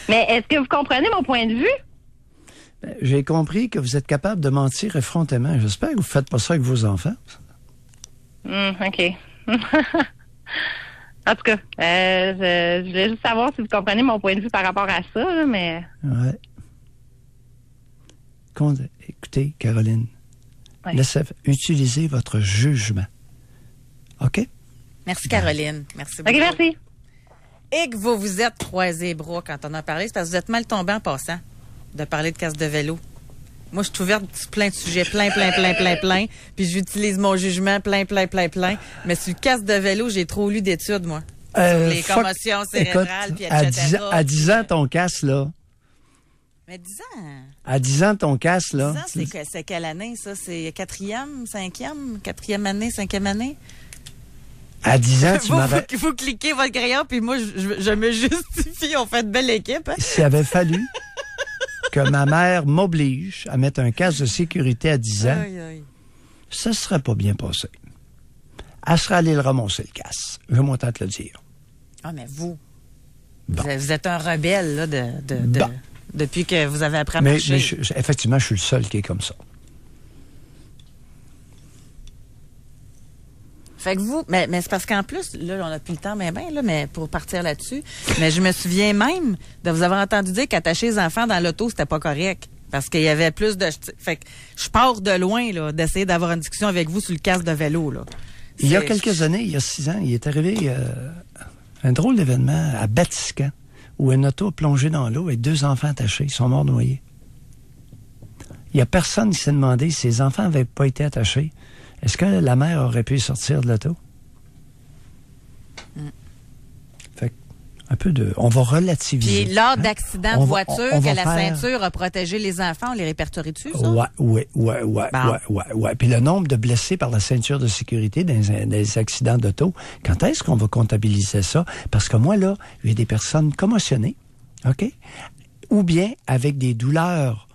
Mais est-ce que vous comprenez mon point de vue? J'ai compris que vous êtes capable de mentir effrontément. J'espère que vous ne faites pas ça avec vos enfants. OK. En tout cas, je voulais juste savoir si vous comprenez mon point de vue par rapport à ça, là, mais... Ouais. Écoutez, Caroline, laissez utiliser votre jugement. OK? Merci, Caroline. Merci beaucoup. OK, merci. Et que vous vous êtes croisés les bras quand on a parlé, c'est parce que vous êtes mal tombé en passant de parler de casque de vélo. Moi, je suis ouverte sur plein de sujets, plein. Puis j'utilise mon jugement, plein. Mais sur le casque de vélo, j'ai trop lu d'études, moi. Sur les commotions cérébrales, puis etc. À 10 ans, ton casque, là. Mais 10 ans? À 10 ans, ton casque, là. 10 ans, c'est quelle année, ça? C'est 4e, 5e? 4e année, 5e année? À 10 ans, tu m'avais... Vous cliquez votre crayon, puis moi, je me justifie. On fait de belle équipe. Hein? S'il avait fallu que ma mère m'oblige à mettre un casque de sécurité à 10 ans, ça ne serait pas bien passé. Elle serait allée le ramasser, le casque. Je vais m'entendre te le dire. Ah, mais vous êtes un rebelle, là, depuis que vous avez appris à marcher. Mais effectivement, je suis le seul qui est comme ça. Fait que vous, mais c'est parce qu'en plus, là, on n'a plus le temps, mais pour partir là-dessus, mais je me souviens même de vous avoir entendu dire qu'attacher les enfants dans l'auto, c'était pas correct. Parce qu'il y avait plus de... Fait que je pars de loin, là, d'essayer d'avoir une discussion avec vous sur le casque de vélo, là. Il y a quelques années, il y a 6 ans, il est arrivé un drôle d'événement à Batiscan, où un auto a plongé dans l'eau avec 2 enfants attachés. Ils sont morts noyés. Il n'y a personne qui s'est demandé si ces enfants n'avaient pas été attachés. Est-ce que la mère aurait pu sortir de l'auto? Fait un peu de... On va relativiser. Puis lors d'accidents de voiture, on va que la faire... ceinture a protégé les enfants, on les répertorie dessus, ça? Ouais. Bon. Puis le nombre de blessés par la ceinture de sécurité dans les accidents d'auto, quand est-ce qu'on va comptabiliser ça? Parce que moi, là, j'ai des personnes commotionnées, OK? Ou bien avec des douleurs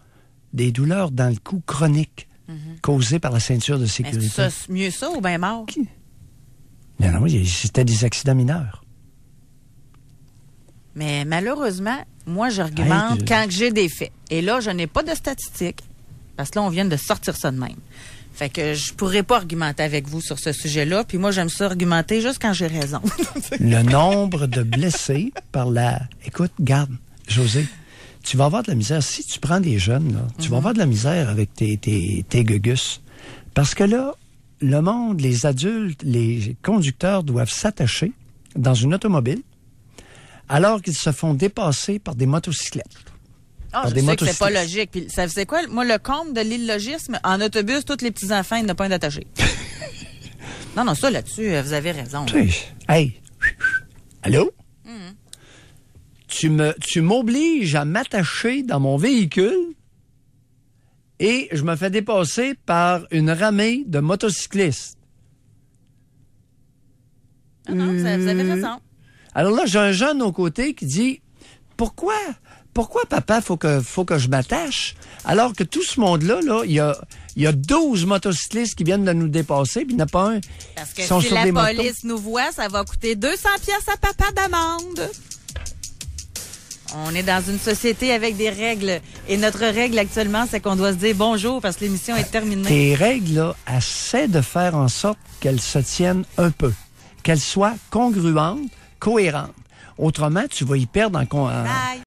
dans le cou chroniques causées par la ceinture de sécurité. Est-ce que c'est mieux ça ou bien mort? Non, c'était des accidents mineurs. Mais malheureusement, moi, j'argumente quand j'ai des faits. Et là, je n'ai pas de statistiques, parce que là, on vient de sortir ça de même. Fait que je pourrais pas argumenter avec vous sur ce sujet-là. Puis moi, j'aime ça argumenter juste quand j'ai raison. Le nombre de blessés par la... Écoute, garde, José, tu vas avoir de la misère. Si tu prends des jeunes, là, tu vas avoir de la misère avec tes gugus. Parce que là, le monde, les adultes, les conducteurs doivent s'attacher dans une automobile alors qu'ils se font dépasser par des motocyclettes. Ah, je sais que c'est pas logique. Puis, ça faisait quoi? Moi, le comble de l'illogisme, en autobus, tous les petits-enfants, ils n'ont pas un d'attaché. non, ça, là-dessus, vous avez raison. Hey! Allô? Tu m'obliges à m'attacher dans mon véhicule et je me fais dépasser par une ramée de motocyclistes. Non, vous avez raison. Alors là, j'ai un jeune aux côtés qui dit « Pourquoi, papa, faut que je m'attache? Alors que tout ce monde-là, il y a 12 motocyclistes qui viennent de nous dépasser, puis il n'y en a pas un Parce que qui sont si sur la des police nous voit, ça va coûter 200 pièces à papa d'amende. » On est dans une société avec des règles. Et notre règle actuellement, c'est qu'on doit se dire bonjour parce que l'émission est terminée. Tes règles, là, essaie de faire en sorte qu'elles se tiennent un peu. Qu'elles soient congruentes, cohérentes. Autrement, tu vas y perdre en...